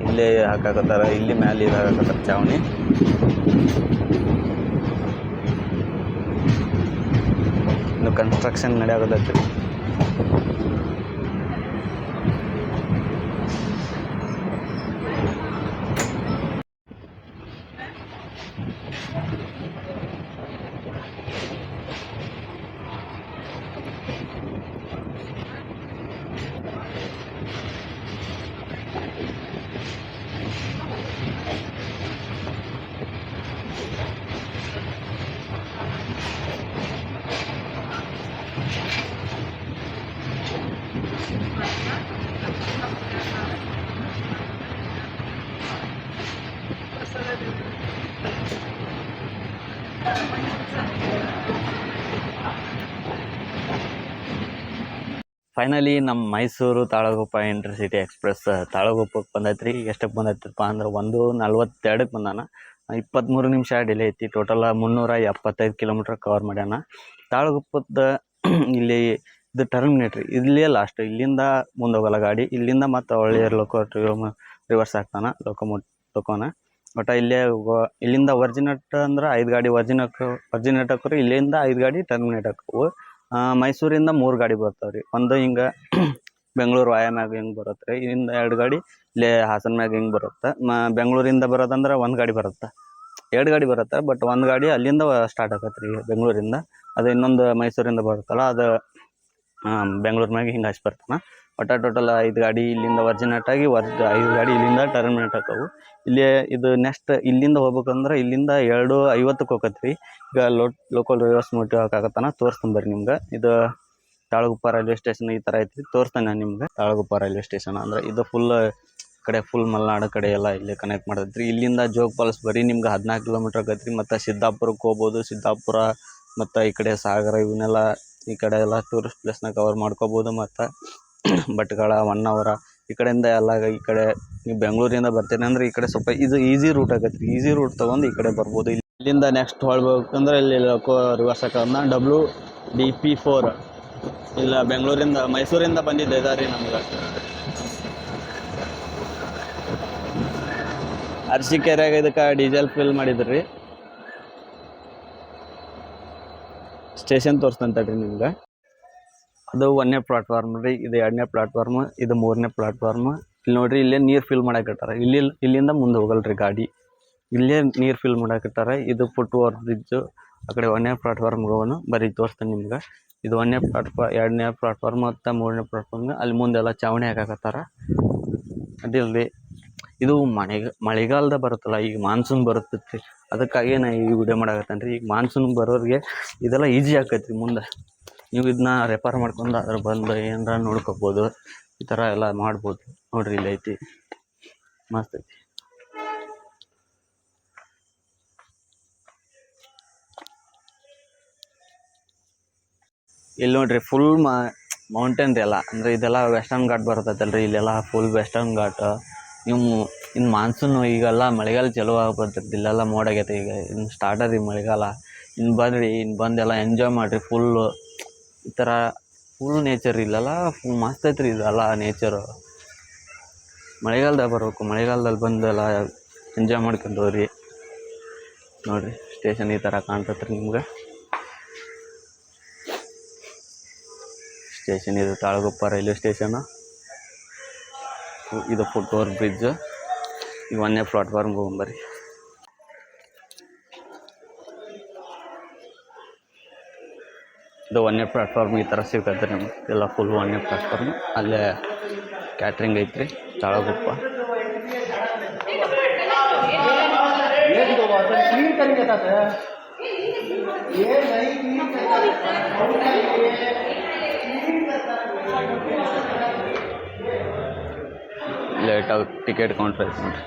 ಇಲ್ಲೇ ಹಾಕಾಕತ್ತಾರ. ಇಲ್ಲಿ ಮ್ಯಾಲೆ ಇದು ಹಾಕಾಕತ್ತಾರ ಚಾವಣಿ. ಇನ್ನು ಕನ್ಸ್ಟ್ರಕ್ಷನ್ ನಡೆಯಾಗತ್ತೈತಿ ರೀ. ಫೈನಲಿ ನಮ್ಮ ಮೈಸೂರು ತಾಳಗುಪ್ಪ ಇಂಟರ್ಸಿಟಿ ಎಕ್ಸ್ಪ್ರೆಸ್ ತಾಳಗುಪ್ಪಕ್ಕೆ ಬಂದೈತ್ರಿ. ಎಷ್ಟಕ್ಕೆ ಬಂದೈತಪ್ಪ ಅಂದ್ರೆ 1:42ಕ್ಕೆ ಬಂದಾನ. 23 ನಿಮಿಷ ಡಿಲೇ ಐತಿ. ಟೋಟಲ್ 375 ಕಿಲೋಮೀಟ್ರ್ ಕವರ್ ಮಾಡ್ಯಾನ. ತಾಳಗುಪ್ಪದ ಇಲ್ಲಿ ಇದು ಟರ್ಮಿನೇಟ್ರಿ, ಇಲ್ಲೇ ಲಾಸ್ಟ್. ಇಲ್ಲಿಂದ ಮುಂದೆ ಹೋಗಲ್ಲ ಗಾಡಿ. ಇಲ್ಲಿಂದ ಮತ್ತು ಒಳ್ಳೆಯ ರಿವರ್ಸ್ ಆಗ್ತಾನ ಲೋಕೋನ. ಒಟ್ಟು ಇಲ್ಲಿಂದ ವರ್ಜಿನೇಟ್ ಅಂದ್ರೆ 5 ಗಾಡಿ ವರ್ಜಿನೇಟ್ ಹಾಕೋರು. ಇಲ್ಲಿಂದ 5 ಗಾಡಿ ಟರ್ಮಿನೇಟ್ ಹಾಕವು. ಮೈಸೂರಿಂದ 3 ಗಾಡಿ ಬರ್ತಾವೆ ರೀ. ಒಂದು ಹಿಂಗೆ ಬೆಂಗಳೂರು ವಾಯ ಮ್ಯಾಗ ಹಿಂಗೆ ಬರುತ್ತೆ ರೀ. ಇಲ್ಲಿಂದ 2 ಗಾಡಿ ಇಲ್ಲೇ ಹಾಸನ ಮ್ಯಾಗ ಹಿಂಗೆ ಬರುತ್ತೆ. ಬೆಂಗಳೂರಿಂದ ಬರೋದಂದ್ರೆ 1 ಗಾಡಿ ಬರುತ್ತೆ. 2 ಗಾಡಿ ಬರುತ್ತೆ. ಬಟ್ 1 ಗಾಡಿ ಅಲ್ಲಿಂದ ಸ್ಟಾರ್ಟ್ ಆಗತ್ತೆ ರೀ ಬೆಂಗಳೂರಿಂದ. ಅದು ಇನ್ನೊಂದು ಮೈಸೂರಿಂದ ಬರುತ್ತಲ್ಲ, ಅದು ಬೆಂಗಳೂರು ಮ್ಯಾಗ ಹಿಂಗೆ ಹಚ್ಚಿ ಬರ್ತಾನೆ. ಒಟ್ಟು ಟೋಟಲ್ 5 ಗಾಡಿ ಇಲ್ಲಿಂದ ವರ್ಜಿನೇಟ್ ಆಗಿ 5 ಗಾಡಿ ಇಲ್ಲಿಂದ ಟರ್ಮಿನೇಟ್ ಹಾಕವು. ಇಲ್ಲಿ ಇದು ನೆಕ್ಸ್ಟ್ ಇಲ್ಲಿಂದ ಹೋಗ್ಬೇಕಂದ್ರೆ ಇಲ್ಲಿಂದ 2:50ಕ್ಕೆ ಹೋಗತ್ತೆ ರೀ. ಈಗ ಲೋಕಲ್ ರಿವರ್ಸ್ ಮೋಟಿವ್ ಹಾಕಾಕತ್ತಾನ. ತೋರಿಸ್ತೀನಿ ಬರ್ರಿ ನಿಮ್ಗೆ. ಇದು ತಾಳಗುಪ್ಪ ರೈಲ್ವೆ ಸ್ಟೇಷನ್ ಈ ಥರ ಐತಿ. ತೋರಿಸ್ತಾನೆ ನಾನು ನಿಮ್ಗೆ. ತಾಳಗುಪ್ಪ ರೈಲ್ವೆ ಸ್ಟೇಷನ್ ಅಂದರೆ ಇದು ಫುಲ್ ಮಲೆನಾಡು ಕಡೆ ಎಲ್ಲ ಇಲ್ಲಿ ಕನೆಕ್ಟ್ ಮಾಡೈತ್ರಿ. ಇಲ್ಲಿಂದ ಜೋಗ್ ಫಾಲ್ಸ್ ಬರೀ ನಿಮ್ಗೆ 14 ಕಿಲೋಮೀಟ್ರ್ ಆಗತ್ತೆ ರೀ. ಮತ್ತು ಸಿದ್ದಾಪುರಕ್ಕೆ ಹೋಗ್ಬೋದು. ಸಿದ್ದಾಪುರ ಮತ್ತು ಈ ಕಡೆ ಸಾಗರ ಇವನ್ನೆಲ್ಲ ಈ ಕಡೆ ಎಲ್ಲ ಟೂರಿಸ್ಟ್ ಪ್ಲೇಸ್ನ ಕವರ್ ಮಾಡ್ಕೋಬೋದು. ಮತ್ತು ಭಟ್ಕಳ, ಹೊನ್ನಾವರ ಈ ಕಡೆಯಿಂದ ಎಲ್ಲ ಈ ಕಡೆ ನೀವು ಬೆಂಗಳೂರಿಂದ ಬರ್ತೀನಿ ಅಂದರೆ ಈ ಕಡೆ ಸ್ವಲ್ಪ ಇದು ಈಸಿ ರೂಟ್ ಆಗತ್ತೆ ರೀ. ಈಸಿ ರೂಟ್ ತೊಗೊಂಡು ಈ ಕಡೆ ಬರ್ಬೋದು. ಇಲ್ಲಿಂದ ನೆಕ್ಸ್ಟ್ ಹೊಳ್ಬೇಕಂದ್ರೆ ಇಲ್ಲಿ ರಿವರ್ಸ್ ಹಾಕೋದನ್ನ WDP4 ಇಲ್ಲ ಮೈಸೂರಿಂದ ಬಂದಿದ್ದೆ ಇದಾರೆ ನಮ್ಗೆ. ಅರಸೀಕೆರೆಯಾಗ ಇದಕ್ಕೆ ಡೀಸೆಲ್ ಫಿಲ್ ಮಾಡಿದ್ರಿ. ಸ್ಟೇಷನ್ ತೋರಿಸ್ತಂತ ರೀ ನಿಮ್ಗೆ. ಅದು 1ನೇ ಪ್ಲಾಟ್ಫಾರ್ಮ್ ರೀ, ಇದು 2ನೇ ಪ್ಲಾಟ್ಫಾರ್ಮ್, ಇದು 3ನೇ ಪ್ಲಾಟ್ಫಾರ್ಮ್. ಇಲ್ಲಿ ನೋಡ್ರಿ, ಇಲ್ಲೇ ನೀರು ಫಿಲ್ ಮಾಡಾಕತ್ತಾರ. ಇಲ್ಲಿಂದ ಮುಂದೆ ಹೋಗಲ್ರಿ ಗಾಡಿ, ಇಲ್ಲೇ ನೀರು ಫಿಲ್ ಮಾಡಾಕತ್ತಾರ. ಇದು ಫುಟ್ ಓವರ್ ಬ್ರಿಡ್ಜು. ಆ ಕಡೆ 1ನೇ ಪ್ಲಾಟ್ಫಾರ್ಮ್ಗೆ ಹೋಗೋಣ ಬರ್ರಿ, ತೋರಿಸ್ತೇನೆ ನಿಮ್ಗೆ. ಇದು 1ನೇ ಪ್ಲಾಟ್ಫಾರ್ಮ್, 2ನೇ ಪ್ಲಾಟ್ಫಾರ್ಮ್ ಮತ್ತು 3ನೇ ಪ್ಲಾಟ್ಫಾರ್ಮ್. ಅಲ್ಲಿ ಮುಂದೆಲ್ಲ ಚಾವಣಿ ಹಾಕಾಕತ್ತಾರ. ಅದಿಲ್ರಿ, ಇದು ಮಳೆಗಾಲದ ಬರುತ್ತಲ್ಲ, ಈಗ ಮಾನ್ಸೂನ್ ಬರುತ್ತೈತಿ, ಅದಕ್ಕಾಗಿ ನಾ ಈ ವಿಡಿಯೋ ಮಾಡಾಕತ್ತೇನೆ ರೀ. ಈಗ ಮಾನ್ಸೂನ್ ಬರೋರಿಗೆ ಇದೆಲ್ಲ ಈಜಿ ಆಕೈತಿ. ಮುಂದೆ ನೀವು ಇದನ್ನ ರೆಫರ್ ಮಾಡ್ಕೊಂಡು ಅದ್ರ ಬಂದು ಏನಾರ ನೋಡ್ಕೋಬೋದು. ಈ ಥರ ಎಲ್ಲ ಮಾಡ್ಬೋದು. ನೋಡ್ರಿ, ಇಲ್ಲಿ ಐತಿ, ಮಸ್ತ್ ಐತಿ. ಇಲ್ಲಿ ನೋಡ್ರಿ, ಫುಲ್ ಮೌಂಟೇನ್ ರೀ ಎಲ್ಲ. ಅಂದರೆ ಇದೆಲ್ಲ ವೆಸ್ಟರ್ನ್ ಘಾಟ್ ಬರ್ತೈತಲ್ರಿ, ಇಲ್ಲೆಲ್ಲ ಫುಲ್ ವೆಸ್ಟರ್ನ್ ಘಾಟ್. ನೀವು ಇನ್ನು ಮಾನ್ಸೂನ್ ಈಗೆಲ್ಲ ಮಳೆಗಾಲ ಚಲೋ ಆಗ್ಬರ್ತೈತಿ. ಇಲ್ಲೆಲ್ಲ ಮೋಡಾಗೈತೆ. ಈಗ ಇನ್ನು ಸ್ಟಾರ್ಟ್ ಆದ್ರಿ ಮಳೆಗಾಲ. ಇನ್ನು ಬರ್ರಿ, ಇನ್ನು ಬಂದೆಲ್ಲ ಎಂಜಾಯ್ ಮಾಡಿರಿ. ಫುಲ್ಲು ಈ ಥರ ಫುಲ್ ನೇಚರ್ ಇಲ್ಲೆಲ್ಲ ಫುಲ್ ಮಸ್ತ್ ಐತ್ರಿ. ಇದೆಲ್ಲ ನೇಚರು ಮಳೆಗಾಲದಾಗ ಬರ್ಬೇಕು. ಮಳೆಗಾಲದಲ್ಲಿ ಬಂದೆಲ್ಲ ಎಂಜಾಯ್ ಮಾಡ್ಕೊಂಡು ಹೋಗ್ರಿ. ನೋಡಿರಿ, ಸ್ಟೇಷನ್ ಈ ಥರ ಕಾಣ್ತೈತೆ ರೀ ನಿಮ್ಗೆ. ಸ್ಟೇಷನ್ ಇದು ತಾಳಗುಪ್ಪ ರೈಲ್ವೆ ಸ್ಟೇಷನು. ಇದು ಫುಟ್ ಓವರ್ ಬ್ರಿಡ್ಜು. ಈಗ 1ನೇ ಪ್ಲಾಟ್ಫಾರ್ಮ್ಗೆ ಹೋಗ್ಬರ್ರಿ. ಇದು 1ನೇ ಪ್ಲಾಟ್ಫಾರ್ಮ್ ಈ ಥರ ಸಿಗ್ತೈತೆ ನಿಮ್ಗೆ. ಎಲ್ಲ ಫುಲ್ 1ನೇ ಪ್ಲಾಟ್ಫಾರ್ಮ್. ಅಲ್ಲೇ ಕ್ಯಾಟ್ರಿಂಗ್ ಐತ್ರಿ, ತಾಳಗುಪ್ಪ. ಲೇಟಾಗಿ ಟಿಕೆಟ್ ಕೌಂಟ್ರ್ ಐತೆ ನೋಡ್ರಿ.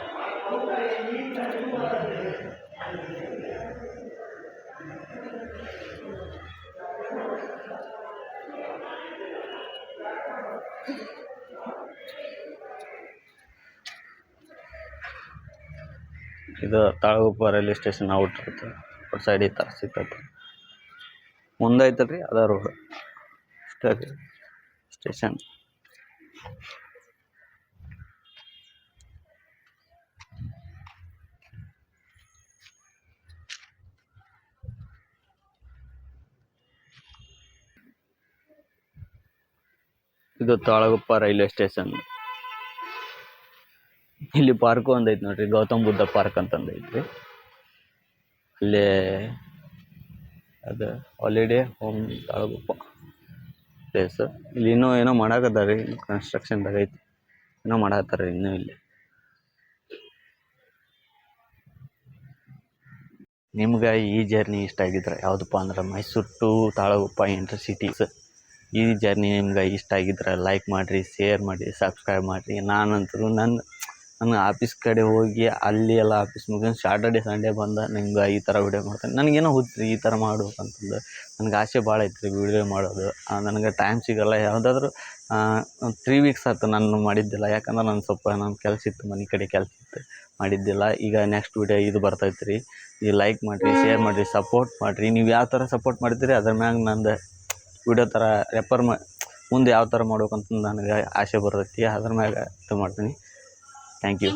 ಇದು ತಾಳಗುಪ್ಪ ರೈಲ್ವೆ ಸ್ಟೇಷನ್ ಔಟ್ ಇರುತ್ತೆ. ಔಟ್ ಸೈಡ್ ಈ ಥರ ಸಿಗ್ತೈತೆ. ಮುಂದೆ ಐತಲ್ರಿ, ಅದ ರೋಡ್ ಸ್ಟೇಷನ್. ಇದು ತಾಳಗುಪ್ಪ ರೈಲ್ವೆ ಸ್ಟೇಷನ್. ಇಲ್ಲಿ ಪಾರ್ಕು ಒಂದೈತಿ ನೋಡ್ರಿ, ಗೌತಮ್ ಬುದ್ಧ ಪಾರ್ಕ್ ಅಂತಂದೈತ್ರಿ. ಅಲ್ಲೇ ಅದು ಹಾಲಿಡೇ ಹೋಮ್ ತಾಳಗುಪ್ಪ ಪ್ಲೇಸ್. ಇಲ್ಲಿ ಇನ್ನೂ ಏನೋ ಮಾಡಾಕತ್ತಾರ ರೀ, ಕನ್ಸ್ಟ್ರಕ್ಷನ್ದಾಗ ಐತಿ, ಏನೋ ಮಾಡಾಕತ್ತಾರ ಇನ್ನೂ. ಇಲ್ಲಿ ನಿಮ್ಗೆ ಈ ಜರ್ನಿ ಇಷ್ಟ ಆಗಿದ್ರೆ, ಯಾವುದಪ್ಪ ಅಂದ್ರೆ ಮೈಸೂರು ಟು ತಾಳಗುಪ್ಪ ಇಂಟರ್ಸಿಟೀಸ್, ಈ ಜರ್ನಿ ನಿಮ್ಗೆ ಇಷ್ಟ ಆಗಿದ್ರೆ ಲೈಕ್ ಮಾಡಿರಿ, ಶೇರ್ ಮಾಡಿರಿ, ಸಬ್ಸ್ಕ್ರೈಬ್ ಮಾಡಿರಿ. ನಾನಂತರೂ ನನ್ನ ಆಫೀಸ್ ಕಡೆ ಹೋಗಿ ಅಲ್ಲಿ ಎಲ್ಲ ಆಫೀಸ್ ಮುಗಿದು ಸಾಟರ್ಡೆ ಸಂಡೇ ಬಂದ ನಿಮ್ಗೆ ಈ ಥರ ವಿಡಿಯೋ ಮಾಡ್ತೇನೆ. ನನಗೇನೋ ಹುಚ್ಚ್ರಿ ಈ ಥರ ಮಾಡ್ಬೇಕಂತಂದು. ನನಗೆ ಆಸೆ ಭಾಳ ಐತ್ರಿ ವಿಡಿಯೋ ಮಾಡೋದು. ನನಗೆ ಟೈಮ್ ಸಿಗೋಲ್ಲ. ಯಾವುದಾದ್ರೂ 3 ವೀಕ್ಸ್ ಆಯ್ತು ನಾನು ಮಾಡಿದ್ದಿಲ್ಲ. ಯಾಕಂದ್ರೆ ನಾನು ಸ್ವಲ್ಪ ಕೆಲಸ ಇತ್ತು, ಮನೆ ಕಡೆ ಕೆಲಸ ಇತ್ತು, ಮಾಡಿದ್ದಿಲ್ಲ. ಈಗ ನೆಕ್ಸ್ಟ್ ವಿಡಿಯೋ ಇದು ಬರ್ತೈತೆ ರೀ. ಈ ಲೈಕ್ ಮಾಡಿರಿ, ಶೇರ್ ಮಾಡಿರಿ, ಸಪೋರ್ಟ್ ಮಾಡಿರಿ. ನೀವು ಯಾವ ಥರ ಸಪೋರ್ಟ್ ಮಾಡ್ತೀರಿ ಅದ್ರ ಮ್ಯಾಗ ನಂದು ವಿಡಿಯೋ ಥರ ರೆಫರ್ ಮುಂದೆ ಯಾವ ಥರ ಮಾಡ್ಬೇಕಂತ ನನಗೆ ಆಸೆ ಬರ್ತೈತಿ. ಅದ್ರ ಮ್ಯಾಗ ಇದು ಮಾಡ್ತೀನಿ. Thank you.